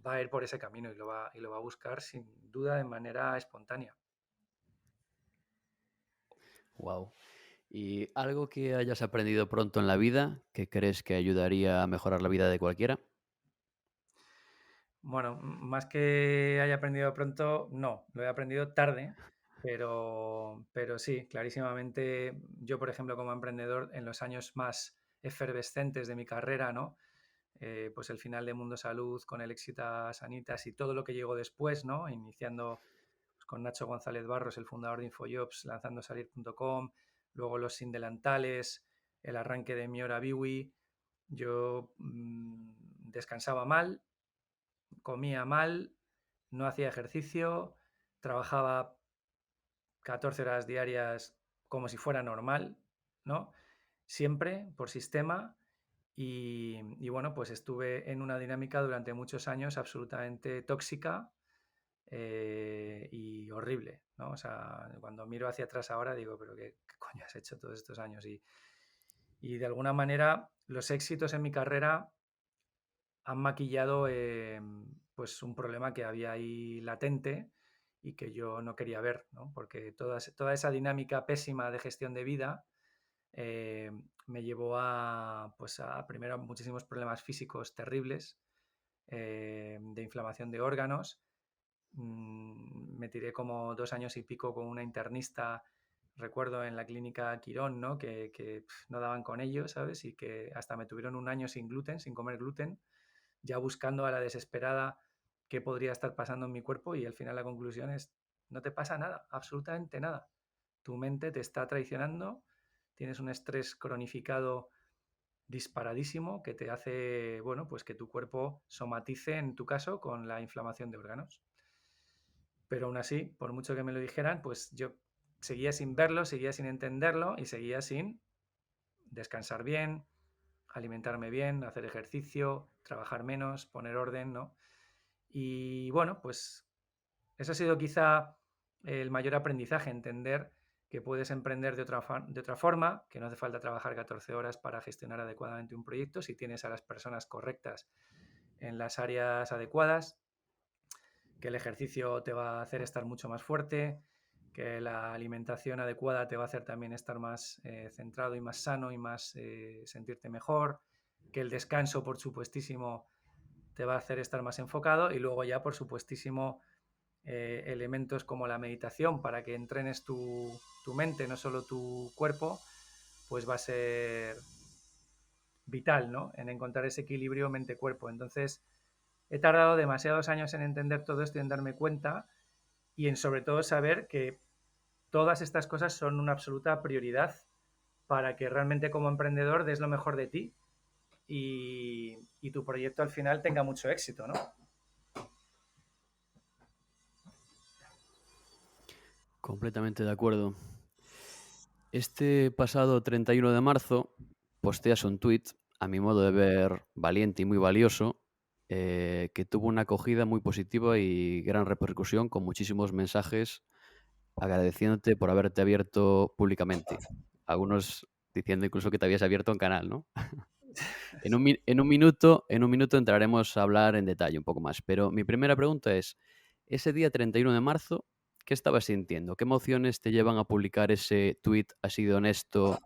va a ir por ese camino y lo va a buscar sin duda de manera espontánea. Wow. ¿Y algo que hayas aprendido pronto en la vida que crees que ayudaría a mejorar la vida de cualquiera? Bueno, más que haya aprendido pronto, no, lo he aprendido tarde, pero sí, clarísimamente yo, por ejemplo, como emprendedor, en los años más efervescentes de mi carrera, ¿no? Pues el final de Mundo Salud con el Éxita Sanitas y todo lo que llegó después, ¿no? Iniciando pues, con Nacho González Barros, el fundador de Infojobs, lanzando salir.com, luego los Sin Delantales, el arranque de Mi Hora Biwi. Yo descansaba mal, comía mal, no hacía ejercicio, trabajaba 14 horas diarias como si fuera normal, ¿no? Siempre por sistema y bueno, pues estuve en una dinámica durante muchos años absolutamente tóxica y horrible, ¿no? O sea, cuando miro hacia atrás ahora digo, pero ¿qué coño has hecho todos estos años? Y de alguna manera los éxitos en mi carrera han maquillado pues un problema que había ahí latente y que yo no quería ver, ¿no? Porque toda esa dinámica pésima de gestión de vida eh, me llevó pues a primero muchísimos problemas físicos terribles, de inflamación de órganos. Me tiré como 2 años y pico con una internista, recuerdo, en la clínica Quirón, ¿no? Que no daban con ello, ¿sabes? Y que hasta me tuvieron un año sin gluten, sin comer gluten, ya buscando a la desesperada qué podría estar pasando en mi cuerpo y al final la conclusión es, no te pasa nada, absolutamente nada. Tu mente te está traicionando, tienes un estrés cronificado disparadísimo que te hace, bueno, pues que tu cuerpo somatice, en tu caso, con la inflamación de órganos. Pero aún así, por mucho que me lo dijeran, pues yo seguía sin verlo, seguía sin entenderlo y seguía sin descansar bien, alimentarme bien, hacer ejercicio, trabajar menos, poner orden, ¿no? Y bueno, pues eso ha sido quizá el mayor aprendizaje, entender que puedes emprender de otra forma, que no hace falta trabajar 14 horas para gestionar adecuadamente un proyecto si tienes a las personas correctas en las áreas adecuadas, que el ejercicio te va a hacer estar mucho más fuerte, que la alimentación adecuada te va a hacer también estar más centrado y más sano y más sentirte mejor, que el descanso, por supuestísimo, te va a hacer estar más enfocado y luego ya, por supuestísimo, elementos como la meditación para que entrenes tu mente, no solo tu cuerpo, pues va a ser vital, ¿no? En encontrar ese equilibrio mente-cuerpo. Entonces, he tardado demasiados años en entender todo esto y en darme cuenta y en sobre todo saber que todas estas cosas son una absoluta prioridad para que realmente como emprendedor des lo mejor de ti y tu proyecto al final tenga mucho éxito, ¿no? Completamente de acuerdo. Este pasado 31 de marzo posteas un tuit, a mi modo de ver, valiente y muy valioso, que tuvo una acogida muy positiva y gran repercusión, con muchísimos mensajes agradeciéndote por haberte abierto públicamente. Algunos diciendo incluso que te habías abierto un canal, ¿no? En un minuto entraremos a hablar en detalle un poco más, pero mi primera pregunta es, ese día 31 de marzo, ¿qué estabas sintiendo? ¿Qué emociones te llevan a publicar ese tuit así de honesto,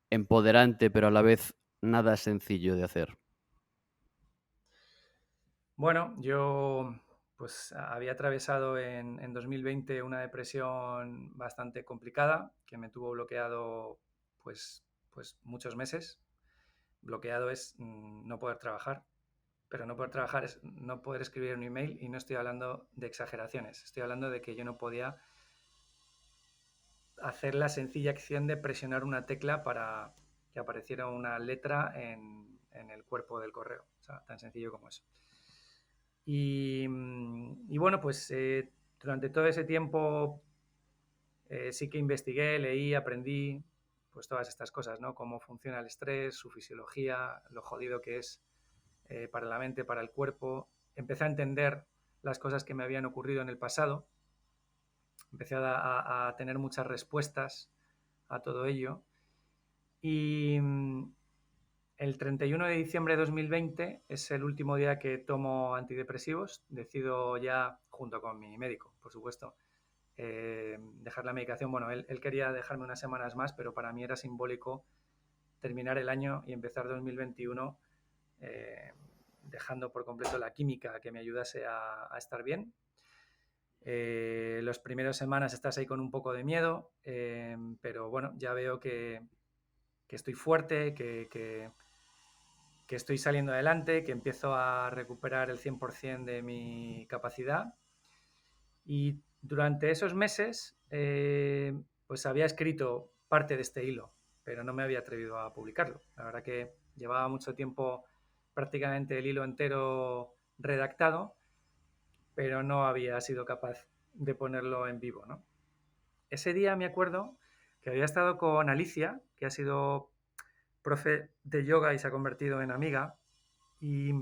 empoderante, pero a la vez nada sencillo de hacer? Bueno, yo pues había atravesado en 2020 una depresión bastante complicada que me tuvo bloqueado pues muchos meses. Bloqueado es no poder trabajar, pero no poder trabajar es no poder escribir un email y no estoy hablando de exageraciones, estoy hablando de que yo no podía hacer la sencilla acción de presionar una tecla para que apareciera una letra en el cuerpo del correo, o sea, tan sencillo como eso. Y bueno, pues durante todo ese tiempo sí que investigué, leí, aprendí pues todas estas cosas, ¿no? Cómo funciona el estrés, su fisiología, lo jodido que es para la mente, para el cuerpo. Empecé a entender las cosas que me habían ocurrido en el pasado. Empecé a tener muchas respuestas a todo ello. Y el 31 de diciembre de 2020 es el último día que tomo antidepresivos. Decido ya, junto con mi médico, por supuesto, dejar la medicación. Bueno, él quería dejarme unas semanas más, pero para mí era simbólico terminar el año y empezar 2021 dejando por completo la química que me ayudase a estar bien. Los primeros semanas estás ahí con un poco de miedo, pero bueno, ya veo que estoy fuerte, que estoy saliendo adelante, que empiezo a recuperar el 100% de mi capacidad. Y durante esos meses, pues había escrito parte de este hilo, pero no me había atrevido a publicarlo. La verdad que llevaba mucho tiempo, prácticamente el hilo entero redactado, pero no había sido capaz de ponerlo en vivo, ¿no? Ese día me acuerdo que había estado con Alicia, que ha sido profe de yoga y se ha convertido en amiga, y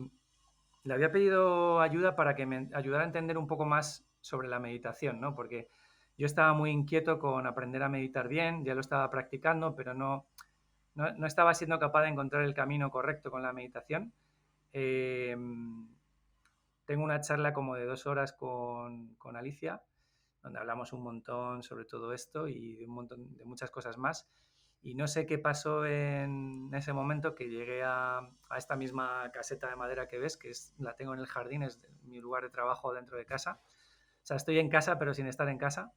le había pedido ayuda para que me ayudara a entender un poco más sobre la meditación, ¿no? Porque yo estaba muy inquieto con aprender a meditar bien, ya lo estaba practicando, pero no estaba siendo capaz de encontrar el camino correcto con la meditación. Tengo una charla como de 2 horas con Alicia, donde hablamos un montón sobre todo esto y de un montón de muchas cosas más. Y no sé qué pasó en ese momento que llegué a esta misma caseta de madera que ves, que la tengo en el jardín, es mi lugar de trabajo dentro de casa. O sea, estoy en casa, pero sin estar en casa.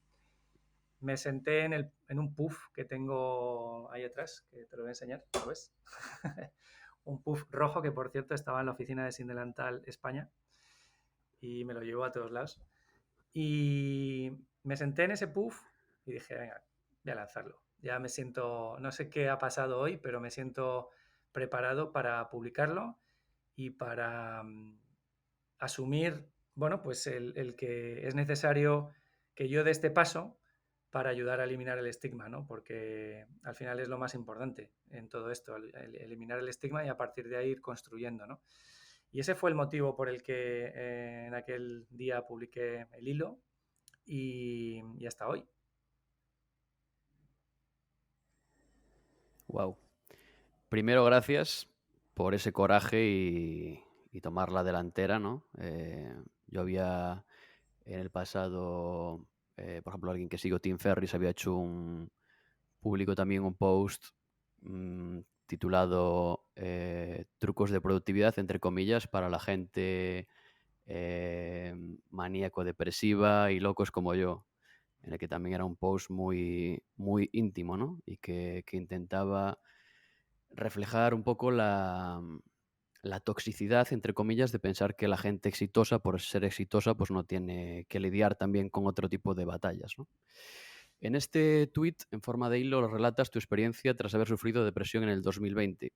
Me senté en un puff que tengo ahí atrás, que te lo voy a enseñar, ¿lo ves? Un puff rojo que, por cierto, estaba en la oficina de Sin Delantal España y me lo llevo a todos lados. Y me senté en ese puff y dije, venga, voy a lanzarlo. Ya me siento, no sé qué ha pasado hoy, pero me siento preparado para publicarlo y para asumir, bueno, pues el que es necesario que yo dé este paso para ayudar a eliminar el estigma, ¿no? Porque al final es lo más importante en todo esto, eliminar el estigma y a partir de ahí ir construyendo, ¿no? Y ese fue el motivo por el que en aquel día publiqué el hilo y hasta hoy. Wow. Primero, gracias por ese coraje y tomar la delantera, ¿no? Yo había en el pasado, por ejemplo, alguien que sigo, Tim Ferriss, había hecho publicó también un post titulado Trucos de productividad, entre comillas, para la gente maníaco-depresiva y locos como yo, en el que también era un post muy, muy íntimo, ¿no? Y que intentaba reflejar un poco la toxicidad, entre comillas, de pensar que la gente exitosa, por ser exitosa, pues no tiene que lidiar también con otro tipo de batallas, ¿no? En este tuit, en forma de hilo, relatas tu experiencia tras haber sufrido depresión en el 2020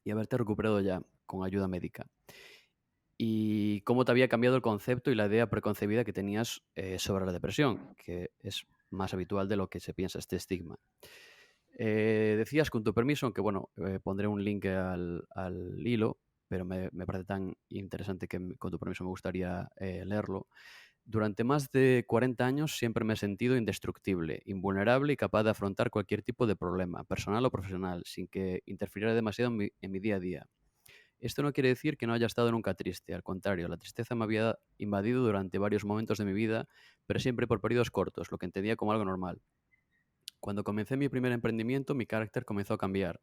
y haberte recuperado ya con ayuda médica. Y cómo te había cambiado el concepto y la idea preconcebida que tenías sobre la depresión, que es más habitual de lo que se piensa, este estigma. Decías, con tu permiso, aunque bueno, pondré un link al hilo, pero me parece tan interesante que con tu permiso me gustaría leerlo. Durante más de 40 años siempre me he sentido indestructible, invulnerable y capaz de afrontar cualquier tipo de problema, personal o profesional, sin que interfiriera demasiado en mi día a día. Esto no quiere decir que no haya estado nunca triste, al contrario, la tristeza me había invadido durante varios momentos de mi vida, pero siempre por periodos cortos, lo que entendía como algo normal. Cuando comencé mi primer emprendimiento, mi carácter comenzó a cambiar.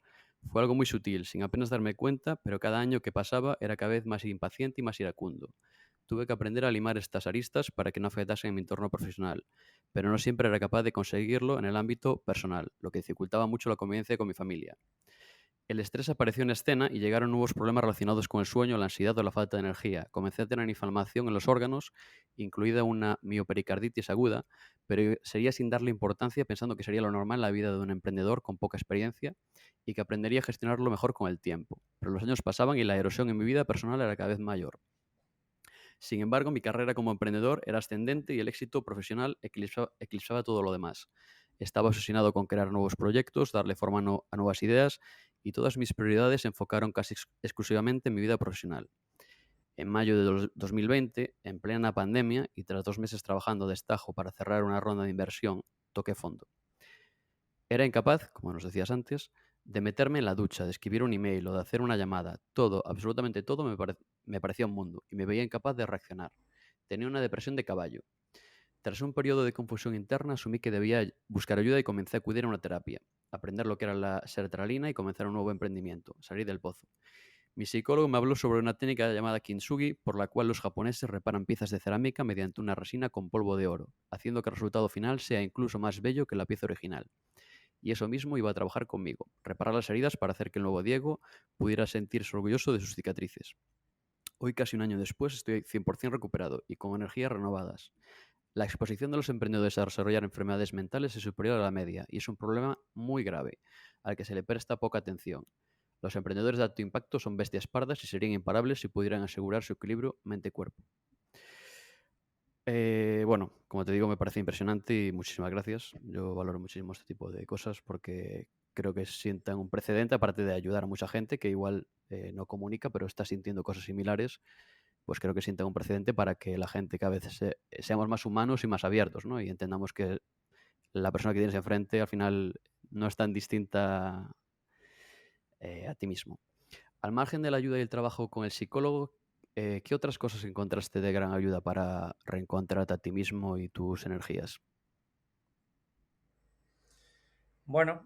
Fue algo muy sutil, sin apenas darme cuenta, pero cada año que pasaba era cada vez más impaciente y más iracundo. Tuve que aprender a limar estas aristas para que no afectasen mi entorno profesional, pero no siempre era capaz de conseguirlo en el ámbito personal, lo que dificultaba mucho la convivencia con mi familia. El estrés apareció en escena y llegaron nuevos problemas relacionados con el sueño, la ansiedad o la falta de energía. Comencé a tener inflamación en los órganos, incluida una miopericarditis aguda, pero seguía sin darle importancia pensando que sería lo normal en la vida de un emprendedor con poca experiencia y que aprendería a gestionarlo mejor con el tiempo. Pero los años pasaban y la erosión en mi vida personal era cada vez mayor. Sin embargo, mi carrera como emprendedor era ascendente y el éxito profesional eclipsaba todo lo demás. Estaba obsesionado con crear nuevos proyectos, darle forma a nuevas ideas y todas mis prioridades se enfocaron casi exclusivamente en mi vida profesional. En mayo de 2020, en plena pandemia y tras 2 meses trabajando de estajo para cerrar una ronda de inversión, toqué fondo. Era incapaz, como nos decías antes, de meterme en la ducha, de escribir un email o de hacer una llamada. Todo, absolutamente todo, me parecía un mundo y me veía incapaz de reaccionar. Tenía una depresión de caballo. Tras un periodo de confusión interna, asumí que debía buscar ayuda y comencé a acudir a una terapia, aprender lo que era la sertralina y comenzar un nuevo emprendimiento, salir del pozo. Mi psicólogo me habló sobre una técnica llamada kintsugi, por la cual los japoneses reparan piezas de cerámica mediante una resina con polvo de oro, haciendo que el resultado final sea incluso más bello que la pieza original. Y eso mismo iba a trabajar conmigo, reparar las heridas para hacer que el nuevo Diego pudiera sentirse orgulloso de sus cicatrices. Hoy, casi un año después, estoy 100% recuperado y con energías renovadas. La exposición de los emprendedores a desarrollar enfermedades mentales es superior a la media y es un problema muy grave, al que se le presta poca atención. Los emprendedores de alto impacto son bestias pardas y serían imparables si pudieran asegurar su equilibrio mente-cuerpo. Bueno, como te digo, me parece impresionante y muchísimas gracias. Yo valoro muchísimo este tipo de cosas porque creo que sientan un precedente, aparte de ayudar a mucha gente que igual no comunica, pero está sintiendo cosas similares, pues creo que sientan un precedente para que la gente cada vez seamos más humanos y más abiertos, ¿no? Y entendamos que la persona que tienes enfrente al final no es tan distinta a ti mismo. Al margen de la ayuda y el trabajo con el psicólogo, ¿qué otras cosas encontraste de gran ayuda para reencontrarte a ti mismo y tus energías? Bueno,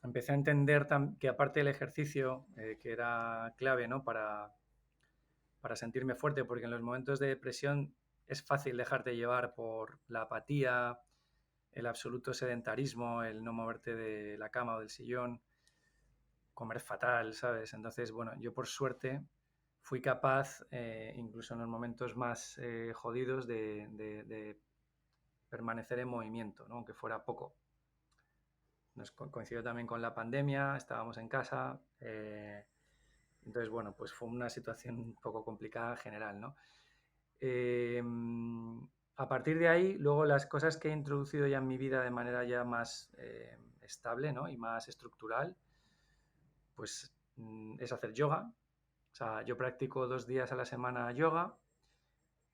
empecé a entender que aparte del ejercicio, que era clave, ¿no? para sentirme fuerte, porque en los momentos de depresión es fácil dejarte llevar por la apatía, el absoluto sedentarismo, el no moverte de la cama o del sillón, comer fatal, ¿sabes? Entonces, bueno, yo por suerte fui capaz, incluso en los momentos más jodidos, de permanecer en movimiento, ¿no? Aunque fuera poco. Nos coincidió también con la pandemia, estábamos en casa, entonces, bueno, pues fue una situación un poco complicada en general, ¿no? A partir de ahí, luego las cosas que he introducido ya en mi vida de manera ya más estable, ¿no? Y más estructural, pues es hacer yoga. O sea, yo practico 2 días a la semana yoga,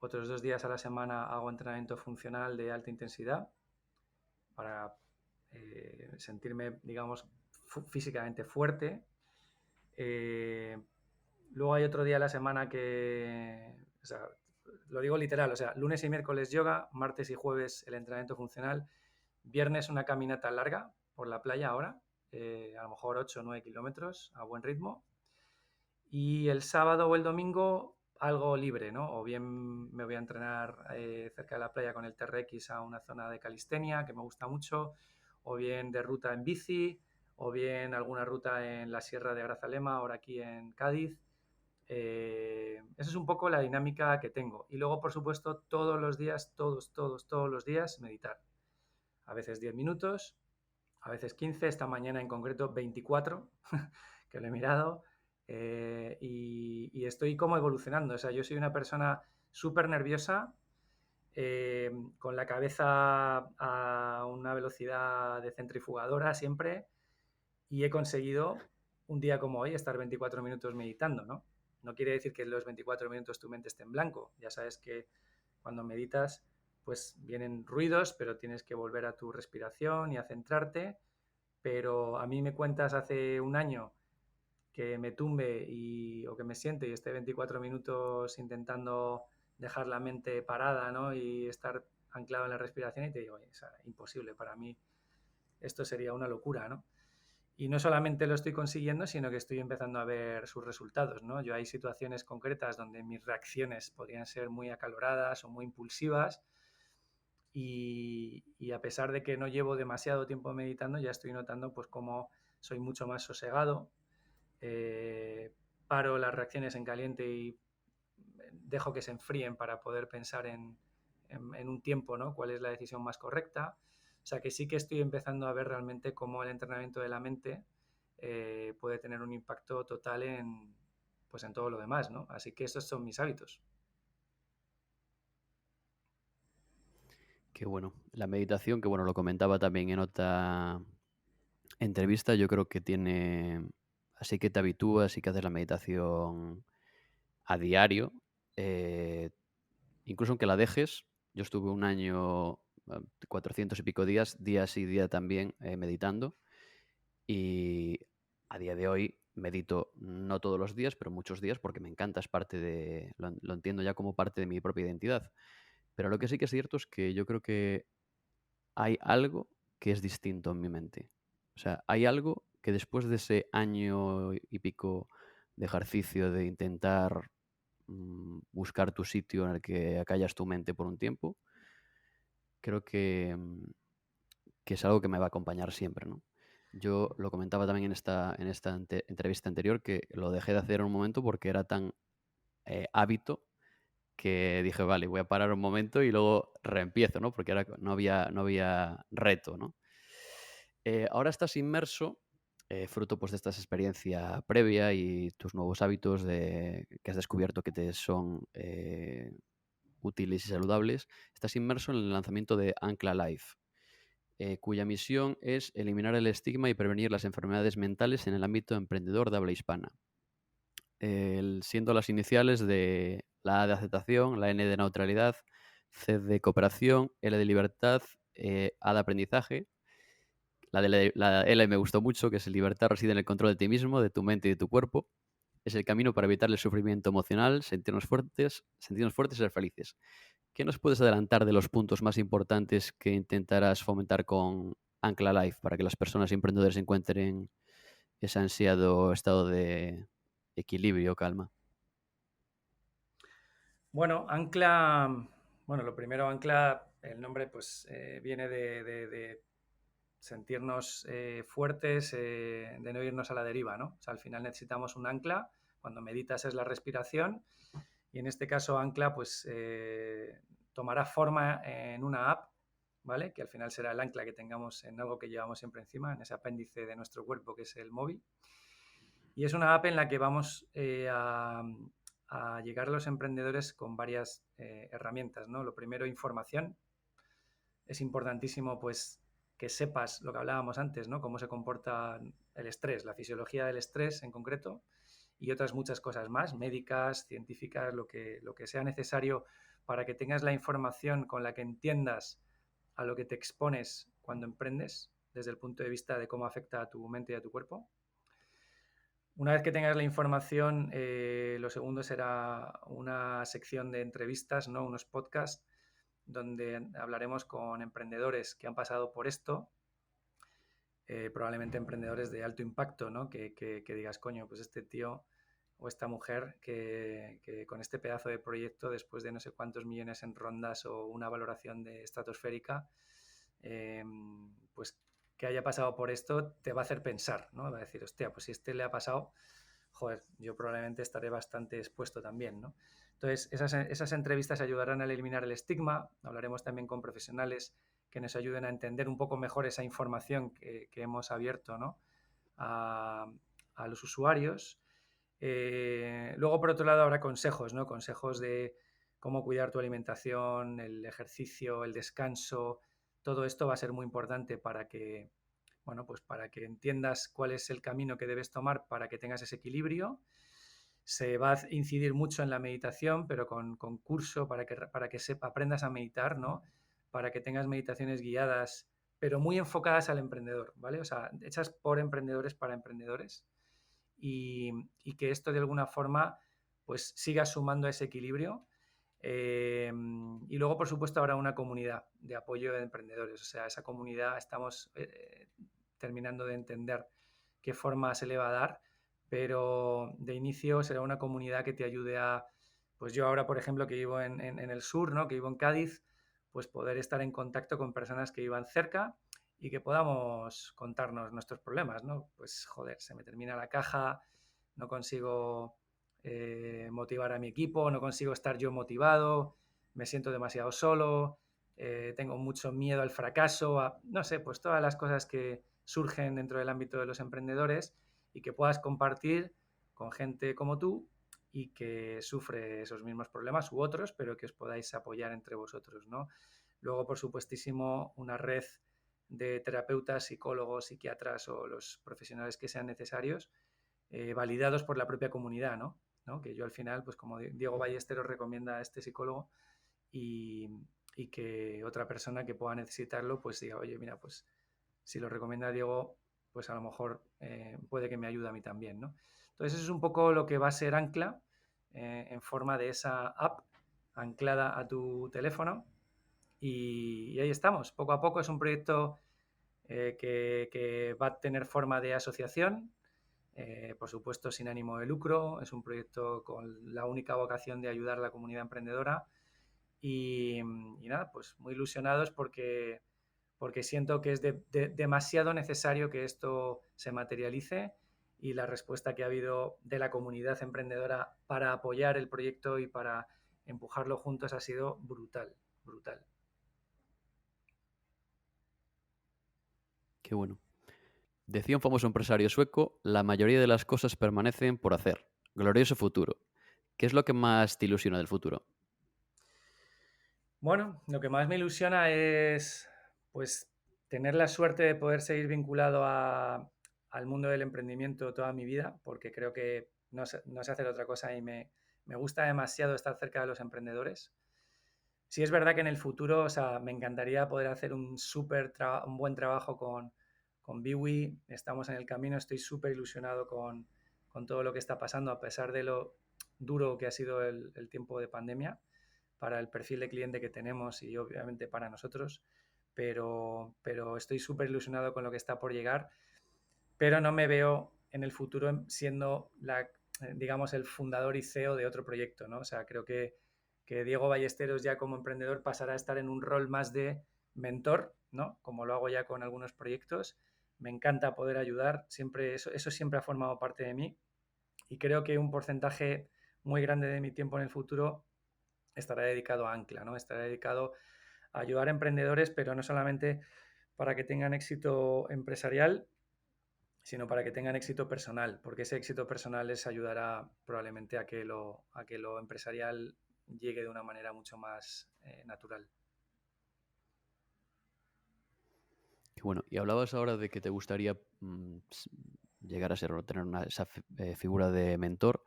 otros 2 días a la semana hago entrenamiento funcional de alta intensidad para sentirme, digamos, físicamente fuerte. Luego hay otro día a la semana que, o sea, lo digo literal, o sea, lunes y miércoles yoga, martes y jueves el entrenamiento funcional, viernes una caminata larga por la playa ahora, a lo mejor 8 o 9 kilómetros a buen ritmo, y el sábado o el domingo algo libre, ¿no? O bien me voy a entrenar cerca de la playa con el TRX a una zona de calistenia que me gusta mucho, o bien de ruta en bici, o bien alguna ruta en la Sierra de Grazalema, ahora aquí en Cádiz. Esa es un poco la dinámica que tengo. Y luego, por supuesto, todos los días, todos los días, meditar. A veces 10 minutos, a veces 15, esta mañana en concreto 24, que lo he mirado. Y estoy como evolucionando. O sea, yo soy una persona súper nerviosa, con la cabeza a una velocidad de centrifugadora siempre, y he conseguido un día como hoy estar 24 minutos meditando, ¿no? No quiere decir que en los 24 minutos tu mente esté en blanco. Ya sabes que cuando meditas, pues vienen ruidos, pero tienes que volver a tu respiración y a centrarte. Pero a mí me cuentas hace un año que me tumbe o que me siente y esté 24 minutos intentando dejar la mente parada, ¿no? Y estar anclado en la respiración y te digo, es imposible, para mí esto sería una locura, ¿no? Y no solamente lo estoy consiguiendo, sino que estoy empezando a ver sus resultados, ¿no? Yo hay situaciones concretas donde mis reacciones podrían ser muy acaloradas o muy impulsivas y a pesar de que no llevo demasiado tiempo meditando, ya estoy notando pues cómo soy mucho más sosegado, eh, paro las reacciones en caliente y dejo que se enfríen para poder pensar en un tiempo, ¿no? ¿Cuál es la decisión más correcta? O sea que sí que estoy empezando a ver realmente cómo el entrenamiento de la mente puede tener un impacto total pues en todo lo demás, ¿no? Así que esos son mis hábitos. Qué bueno. La meditación, que bueno, lo comentaba también en otra entrevista, yo creo que tiene, así que te habitúas y que haces la meditación a diario, incluso aunque la dejes, yo estuve un año, 400 y pico días, día sí, día también, meditando, y a día de hoy medito no todos los días, pero muchos días porque me encanta, es parte de, lo entiendo ya como parte de mi propia identidad. Pero lo que sí que es cierto es que yo creo que hay algo que es distinto en mi mente. O sea, hay algo que después de ese año y pico de ejercicio, de intentar buscar tu sitio en el que acallas tu mente por un tiempo, creo que es algo que me va a acompañar siempre, ¿no? Yo lo comentaba también en esta entrevista anterior que lo dejé de hacer en un momento porque era tan hábito que dije, vale, voy a parar un momento y luego reempiezo, ¿no? Porque no había reto, ¿no? Ahora estás inmerso, fruto pues, de esta experiencia previa y tus nuevos hábitos que has descubierto que te son útiles y saludables, estás inmerso en el lanzamiento de Ancla Life, cuya misión es eliminar el estigma y prevenir las enfermedades mentales en el ámbito emprendedor de habla hispana. Siendo las iniciales de la A de aceptación, la N de neutralidad, C de cooperación, L de libertad, A de aprendizaje. La L me gustó mucho, que es libertad reside en el control de ti mismo, de tu mente y de tu cuerpo. Es el camino para evitar el sufrimiento emocional, sentirnos fuertes y ser felices. ¿Qué nos puedes adelantar de los puntos más importantes que intentarás fomentar con Ancla Life para que las personas y emprendedores encuentren ese ansiado estado de equilibrio, calma? Bueno, Ancla, bueno, lo primero, Ancla, el nombre pues viene de sentirnos fuertes, de no irnos a la deriva, ¿no? O sea, al final necesitamos un ancla, cuando meditas es la respiración, y en este caso ancla pues tomará forma en una app, ¿vale? Que al final será el ancla que tengamos en algo que llevamos siempre encima, en ese apéndice de nuestro cuerpo que es el móvil. Y es una app en la que vamos a llegar a los emprendedores con varias herramientas, ¿no? Lo primero, información. Es importantísimo, pues, que sepas lo que hablábamos antes, ¿no? Cómo se comporta el estrés, la fisiología del estrés en concreto, y otras muchas cosas más, médicas, científicas, lo que sea necesario para que tengas la información con la que entiendas a lo que te expones cuando emprendes, desde el punto de vista de cómo afecta a tu mente y a tu cuerpo. Una vez que tengas la información, lo segundo será una sección de entrevistas, ¿no? Unos podcasts donde hablaremos con emprendedores que han pasado por esto, probablemente emprendedores de alto impacto, ¿no? Que digas, coño, pues este tío o esta mujer que con este pedazo de proyecto, después de no sé cuántos millones en rondas o una valoración de estratosférica, pues que haya pasado por esto te va a hacer pensar, ¿no? Va a decir, hostia, pues si este le ha pasado, joder, yo probablemente estaré bastante expuesto también, ¿no? Entonces, esas entrevistas ayudarán a eliminar el estigma. Hablaremos también con profesionales que nos ayuden a entender un poco mejor esa información que hemos abierto, ¿no? a los usuarios. Luego, por otro lado, habrá consejos, ¿no? Consejos de cómo cuidar tu alimentación, el ejercicio, el descanso. Todo esto va a ser muy importante para que, bueno, pues para que entiendas cuál es el camino que debes tomar para que tengas ese equilibrio. Se va a incidir mucho en la meditación, pero con curso para que aprendas a meditar, ¿no? Para que tengas meditaciones guiadas, pero muy enfocadas al emprendedor, ¿vale? O sea, hechas por emprendedores para emprendedores y que esto de alguna forma pues siga sumando a ese equilibrio. Y luego, por supuesto, habrá una comunidad de apoyo de emprendedores. O sea, esa comunidad estamos terminando de entender qué forma se le va a dar, pero de inicio será una comunidad que te ayude a, pues yo ahora, por ejemplo, que vivo en el sur, ¿no? Que vivo en Cádiz, pues poder estar en contacto con personas que vivan cerca y que podamos contarnos nuestros problemas, ¿no? Pues joder, se me termina la caja, no consigo motivar a mi equipo, no consigo estar yo motivado, me siento demasiado solo, tengo mucho miedo al fracaso, no sé, pues todas las cosas que surgen dentro del ámbito de los emprendedores y que puedas compartir con gente como tú y que sufre esos mismos problemas u otros, pero que os podáis apoyar entre vosotros, ¿no? Luego, por supuestísimo, una red de terapeutas, psicólogos, psiquiatras o los profesionales que sean necesarios, validados por la propia comunidad, ¿no? Que yo al final, pues como Diego Ballesteros recomienda a este psicólogo y, y que otra persona que pueda necesitarlo, pues diga, oye, mira, pues si lo recomienda Diego, pues a lo mejor puede que me ayude a mí también, ¿no? Entonces eso es un poco lo que va a ser Ancla en forma de esa app anclada a tu teléfono y ahí estamos. Poco a poco es un proyecto que va a tener forma de asociación, por supuesto sin ánimo de lucro, es un proyecto con la única vocación de ayudar a la comunidad emprendedora y nada, pues muy ilusionados porque siento que es demasiado necesario que esto se materialice y la respuesta que ha habido de la comunidad emprendedora para apoyar el proyecto y para empujarlo juntos ha sido brutal, brutal. Qué bueno. Decía un famoso empresario sueco, la mayoría de las cosas permanecen por hacer. Glorioso futuro. ¿Qué es lo que más te ilusiona del futuro? Bueno, lo que más me ilusiona es pues tener la suerte de poder seguir vinculado al mundo del emprendimiento toda mi vida, porque creo que no sé hacer otra cosa y me gusta demasiado estar cerca de los emprendedores. Sí es verdad que en el futuro, o sea, me encantaría poder hacer un buen trabajo con Biwi. Estamos en el camino, estoy súper ilusionado con todo lo que está pasando, a pesar de lo duro que ha sido el tiempo de pandemia para el perfil de cliente que tenemos y obviamente para nosotros, pero estoy súper ilusionado con lo que está por llegar, pero no me veo en el futuro siendo digamos, el fundador y CEO de otro proyecto, ¿no? O sea, creo que Diego Ballesteros ya como emprendedor pasará a estar en un rol más de mentor, ¿no? Como lo hago ya con algunos proyectos. Me encanta poder ayudar, siempre, eso siempre ha formado parte de mí y creo que un porcentaje muy grande de mi tiempo en el futuro estará dedicado a Ancla, ¿no? Estará dedicado a ayudar a emprendedores, pero no solamente para que tengan éxito empresarial, sino para que tengan éxito personal, porque ese éxito personal les ayudará probablemente a que lo empresarial llegue de una manera mucho más natural. Qué bueno. Y hablabas ahora de que te gustaría llegar a ser o tener esa figura de mentor.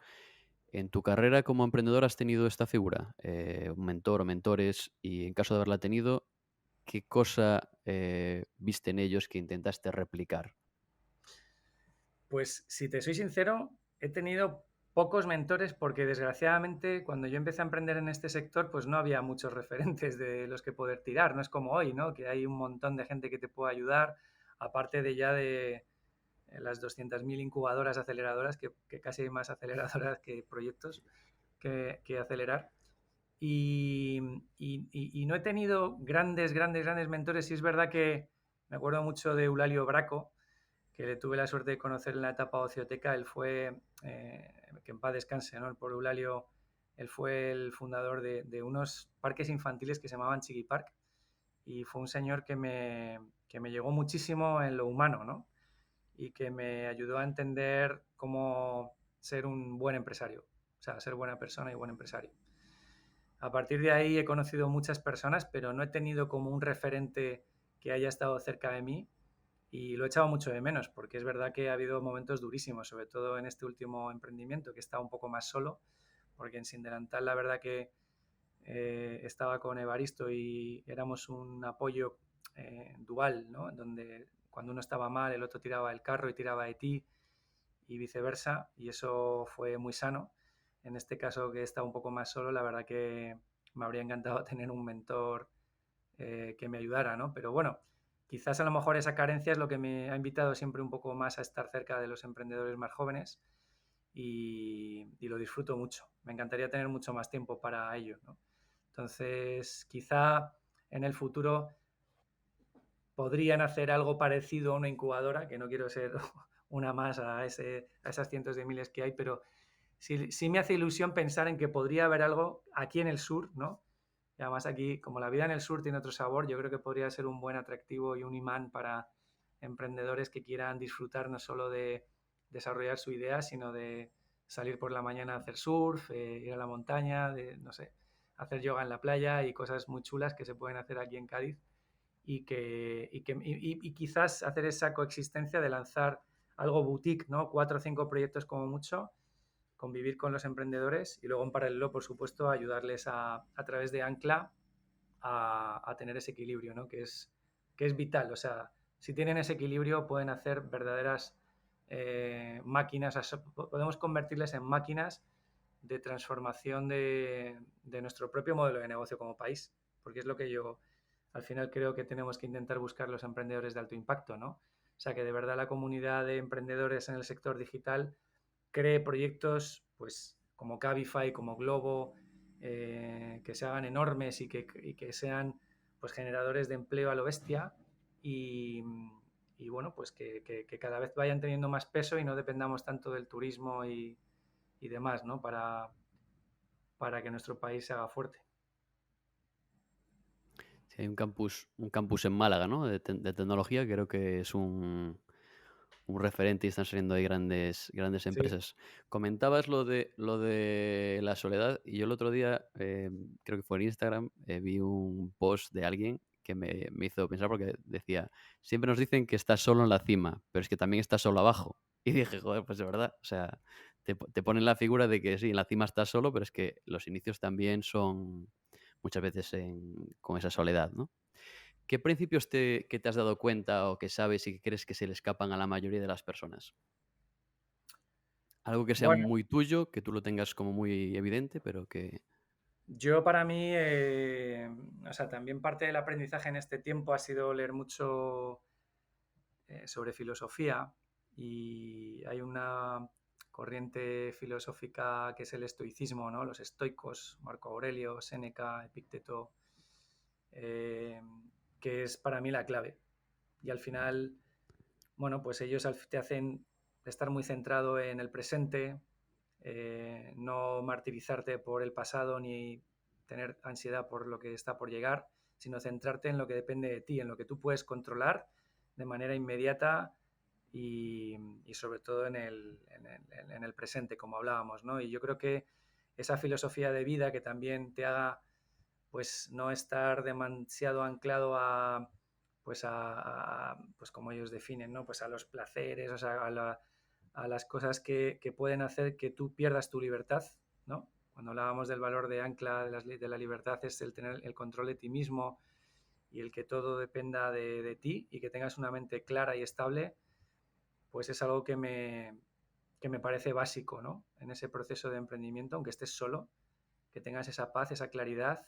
¿En tu carrera como emprendedor has tenido esta figura? Un mentor o mentores, y en caso de haberla tenido, ¿qué cosa viste en ellos que intentaste replicar? Pues si te soy sincero, he tenido pocos mentores porque desgraciadamente cuando yo empecé a emprender en este sector pues no había muchos referentes de los que poder tirar, no es como hoy, ¿no? Que hay un montón de gente que te puede ayudar, aparte de ya de las 200.000 incubadoras aceleradoras, que casi hay más aceleradoras que proyectos que acelerar. Y no he tenido grandes mentores. Sí es verdad que me acuerdo mucho de Eulalio Braco, que le tuve la suerte de conocer en la etapa ocioteca. Él fue, que en paz descanse, ¿no? El pobre Eulalio, él fue el fundador de unos parques infantiles que se llamaban Chiqui Park y fue un señor que me llegó muchísimo en lo humano, ¿no? Y que me ayudó a entender cómo ser un buen empresario, o sea, ser buena persona y buen empresario. A partir de ahí he conocido muchas personas, pero no he tenido como un referente que haya estado cerca de mí y lo he echado mucho de menos, porque es verdad que ha habido momentos durísimos, sobre todo en este último emprendimiento, que estaba un poco más solo, porque en Sin Delantal la verdad que estaba con Evaristo y éramos un apoyo dual, ¿no? Donde cuando uno estaba mal, el otro tiraba el carro y tiraba de ti y viceversa, y eso fue muy sano. En este caso, que he estado un poco más solo, la verdad que me habría encantado tener un mentor que me ayudara, ¿no? Pero bueno, quizás a lo mejor esa carencia es lo que me ha invitado siempre un poco más a estar cerca de los emprendedores más jóvenes y lo disfruto mucho. Me encantaría tener mucho más tiempo para ello, ¿no? Entonces, quizá en el futuro podrían hacer algo parecido a una incubadora, que no quiero ser una más a esas cientos de miles que hay, pero sí me hace ilusión pensar en que podría haber algo aquí en el sur, ¿no? Y además aquí, como la vida en el sur tiene otro sabor, yo creo que podría ser un buen atractivo y un imán para emprendedores que quieran disfrutar no solo de desarrollar su idea, sino de salir por la mañana a hacer surf, ir a la montaña, no sé, hacer yoga en la playa y cosas muy chulas que se pueden hacer aquí en Cádiz y quizás hacer esa coexistencia de lanzar algo boutique, ¿no? 4 o 5 proyectos como mucho, convivir con los emprendedores y luego en paralelo, por supuesto, ayudarles a través de Ancla a tener ese equilibrio, ¿no? Que es vital. O sea, si tienen ese equilibrio pueden hacer verdaderas máquinas, podemos convertirles en máquinas de transformación de nuestro propio modelo de negocio como país, porque es lo que yo al final creo que tenemos que intentar buscar los emprendedores de alto impacto, ¿no? O sea, que de verdad la comunidad de emprendedores en el sector digital cree proyectos pues como Cabify, como Globo, que se hagan enormes y que sean pues generadores de empleo a lo bestia y, y bueno, pues que cada vez vayan teniendo más peso y no dependamos tanto del turismo y demás, ¿no? Para que nuestro país se haga fuerte. Sí, hay un campus en Málaga, ¿no? De tecnología, creo que es un referente y están saliendo ahí grandes Sí. empresas. Comentabas lo de la soledad y yo el otro día, creo que fue en Instagram, vi un post de alguien que me hizo pensar porque decía, siempre nos dicen que estás solo en la cima, pero es que también estás solo abajo. Y dije, joder, pues de verdad, o sea, te ponen la figura de que sí, en la cima estás solo, pero es que los inicios también son muchas veces con esa soledad, ¿no? ¿Qué principios que te has dado cuenta o que sabes y que crees que se le escapan a la mayoría de las personas? Algo que sea Bueno, muy tuyo, que tú lo tengas como muy evidente, pero que... yo para mí, o sea, también parte del aprendizaje en este tiempo ha sido leer mucho sobre filosofía y hay una corriente filosófica que es el estoicismo, ¿no? Los estoicos, Marco Aurelio, Séneca, Epicteto, eh, que es para mí la clave. Y al final, bueno, pues ellos te hacen estar muy centrado en el presente, no martirizarte por el pasado ni tener ansiedad por lo que está por llegar, sino centrarte en lo que depende de ti, en lo que tú puedes controlar de manera inmediata y sobre todo en el presente, como hablábamos, ¿no? Y yo creo que esa filosofía de vida que también te haga pues no estar demasiado anclado a pues pues como ellos definen, ¿no? Pues a los placeres, o sea, a las cosas que pueden hacer que tú pierdas tu libertad, ¿no? Cuando hablábamos del valor de ancla de la libertad es el tener el control de ti mismo y el que todo dependa de ti y que tengas una mente clara y estable, pues es algo que me parece básico, ¿no? En ese proceso de emprendimiento, aunque estés solo, que tengas esa paz, esa claridad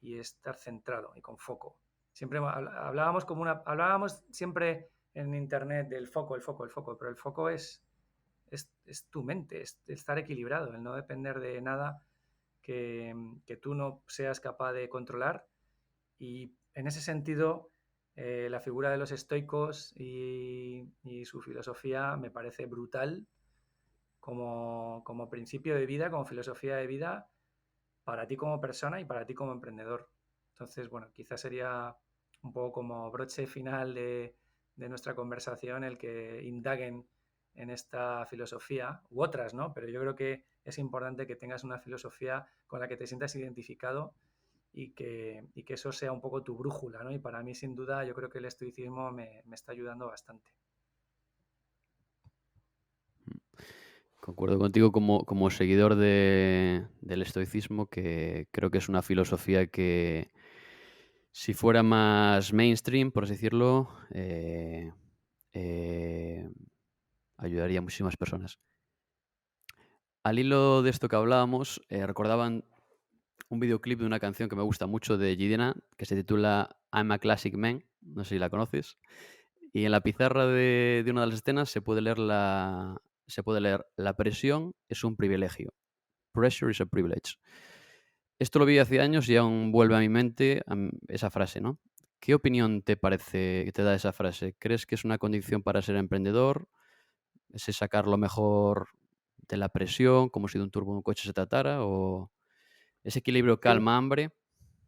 y estar centrado y con foco. Siempre hablábamos siempre en internet del foco, el foco, pero el foco es tu mente, es estar equilibrado, el no depender de nada que tú no seas capaz de controlar. Y en ese sentido, la figura de los estoicos y su filosofía me parece brutal como principio de vida, como filosofía de vida para ti como persona y para ti como emprendedor. Entonces, bueno, quizás sería un poco como broche final de nuestra conversación el que indaguen en esta filosofía u otras, ¿no? Pero yo creo que es importante que tengas una filosofía con la que te sientas identificado y que eso sea un poco tu brújula, ¿no? Y para mí, sin duda, yo creo que el estoicismo me está ayudando bastante. Concuerdo contigo como seguidor del estoicismo, que creo que es una filosofía que, si fuera más mainstream, por así decirlo, eh, ayudaría a muchísimas personas. Al hilo de esto que hablábamos, recordaban un videoclip de una canción que me gusta mucho de Gideon, que se titula I'm a Classic Man, no sé si la conoces, y en la pizarra de una de las escenas se puede leer la presión es un privilegio. Pressure is a privilege. Esto lo vi hace años y aún vuelve a mi mente esa frase, ¿no? ¿Qué opinión te parece que te da esa frase? ¿Crees que es una condición para ser emprendedor? ¿Es sacar lo mejor de la presión, como si de un turbo de un coche se tratara? ¿O ese equilibrio Yo, calma-hambre?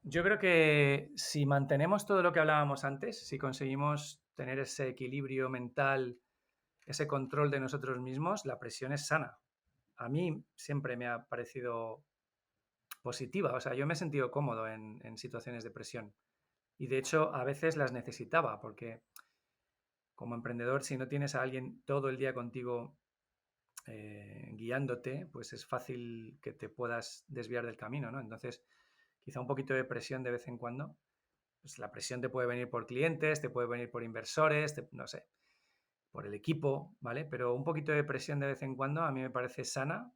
yo creo que si mantenemos todo lo que hablábamos antes, si conseguimos tener ese equilibrio mental, ese control de nosotros mismos, la presión es sana. a mí siempre me ha parecido positiva. O sea, yo me he sentido cómodo en situaciones de presión. Y de hecho, a veces las necesitaba, porque como emprendedor, si no tienes a alguien todo el día contigo guiándote, pues es fácil que te puedas desviar del camino, ¿no? Entonces, quizá un poquito de presión de vez en cuando. Pues la presión te puede venir por clientes, te puede venir por inversores, no sé, por el equipo, ¿vale? Pero un poquito de presión de vez en cuando a mí me parece sana,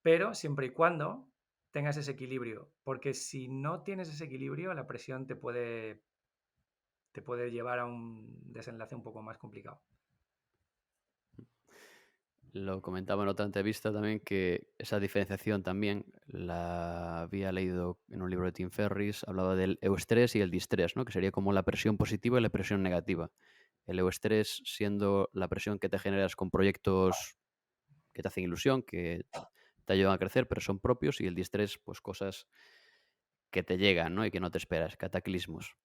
pero siempre y cuando tengas ese equilibrio, porque si no tienes ese equilibrio, la presión te puede llevar a un desenlace un poco más complicado. Lo comentaba en otra entrevista también que esa diferenciación también la había leído en un libro de Tim Ferriss, hablaba del eustrés y el distrés, ¿no? Que sería como la presión positiva y la presión negativa. El eustrés siendo la presión que te generas con proyectos que te hacen ilusión, que te ayudan a crecer, pero son propios, y el distrés, pues cosas que te llegan, ¿no? Y que no te esperas, cataclismos.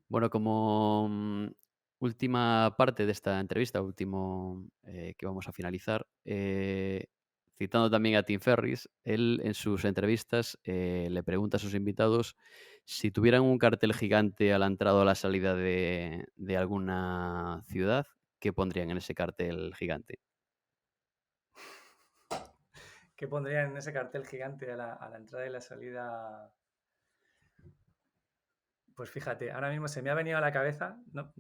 Bueno, como última parte de esta entrevista, último que vamos a finalizar, citando también a Tim Ferriss, él en sus entrevistas le pregunta a sus invitados si tuvieran un cartel gigante a la entrada o a la salida de alguna ciudad, ¿qué pondrían en ese cartel gigante? ¿Qué pondrían en ese cartel gigante a la entrada y la salida? Pues fíjate, ahora mismo se me ha venido a la cabeza, ¿no?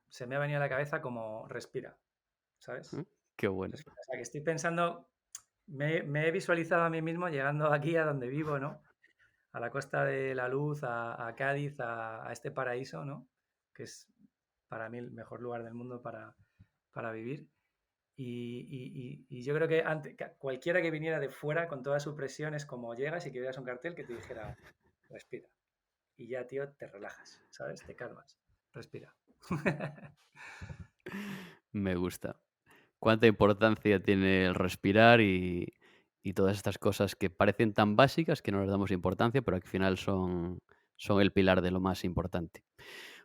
Se me ha venido a la cabeza como respira, ¿sabes? ¿Mm? Qué bueno. Respira. O sea, que estoy pensando, me he visualizado a mí mismo llegando aquí a donde vivo, ¿no? A la Costa de la Luz, a Cádiz, a este paraíso, ¿no? Que es para mí el mejor lugar del mundo para vivir. Y yo creo que cualquiera que viniera de fuera con toda su presión es como llegas y que veas un cartel que te dijera, respira. Y ya, tío, te relajas, ¿sabes? Te calmas. Respira. Me gusta. Cuánta importancia tiene el respirar y todas estas cosas que parecen tan básicas que no les damos importancia, pero que al final son el pilar de lo más importante.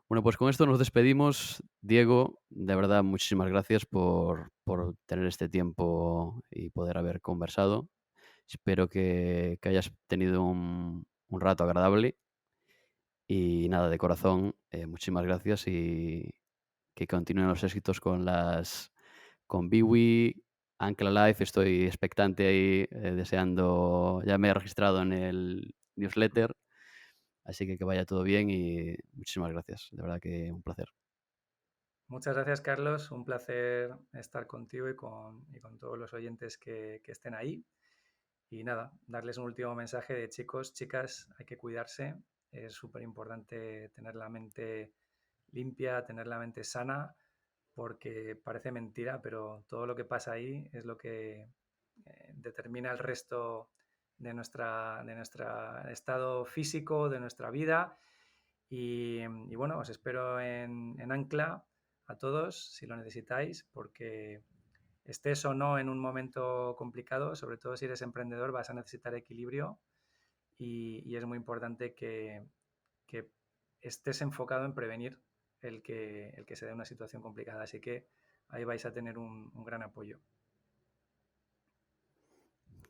Bueno, pues con esto nos despedimos. Diego, de verdad, muchísimas gracias por tener este tiempo y poder haber conversado. Espero que hayas tenido un rato agradable y nada, de corazón, muchísimas gracias y que continúen los éxitos con Biwi, Ancla Life. Estoy expectante ahí, deseando, ya me he registrado en el newsletter, así que vaya todo bien y muchísimas gracias, de verdad que un placer. Muchas gracias, Carlos. Un placer estar contigo y con todos los oyentes que estén ahí. Y nada, darles un último mensaje de chicos, chicas, hay que cuidarse. Es súper importante tener la mente limpia, tener la mente sana, porque parece mentira, pero todo lo que pasa ahí es lo que determina el resto de nuestro estado físico, de nuestra vida. Y bueno, os espero en Ancla a todos si lo necesitáis, porque estés o no en un momento complicado, sobre todo si eres emprendedor, vas a necesitar equilibrio y es muy importante que estés enfocado en prevenir el que se dé una situación complicada. Así que ahí vais a tener un gran apoyo.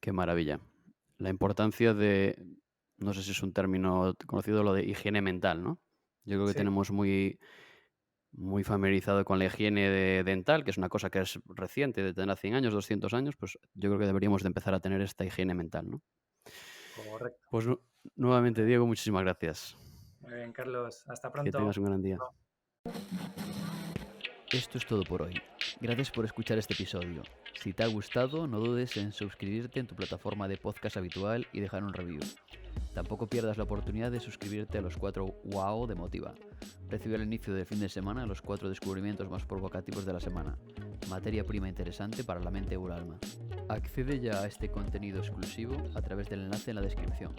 Qué maravilla. La importancia de, no sé si es un término conocido, lo de higiene mental, ¿no? Yo creo que Sí, tenemos muy familiarizado con la higiene dental, que es una cosa que es reciente, de tener 100 años, 200 años, pues yo creo que deberíamos de empezar a tener esta higiene mental, ¿no? correcto. Pues nuevamente, Diego, muchísimas gracias. Muy bien, Carlos. Hasta Que pronto. tengas un gran día. Esto es todo por hoy. Gracias por escuchar este episodio. Si te ha gustado, no dudes en suscribirte en tu plataforma de podcast habitual y dejar un review. Tampoco pierdas la oportunidad de suscribirte a los 4 WOW de Motiva. Recibe al inicio del fin de semana los 4 descubrimientos más provocativos de la semana. Materia prima interesante para la mente o el alma. Accede ya a este contenido exclusivo a través del enlace en la descripción.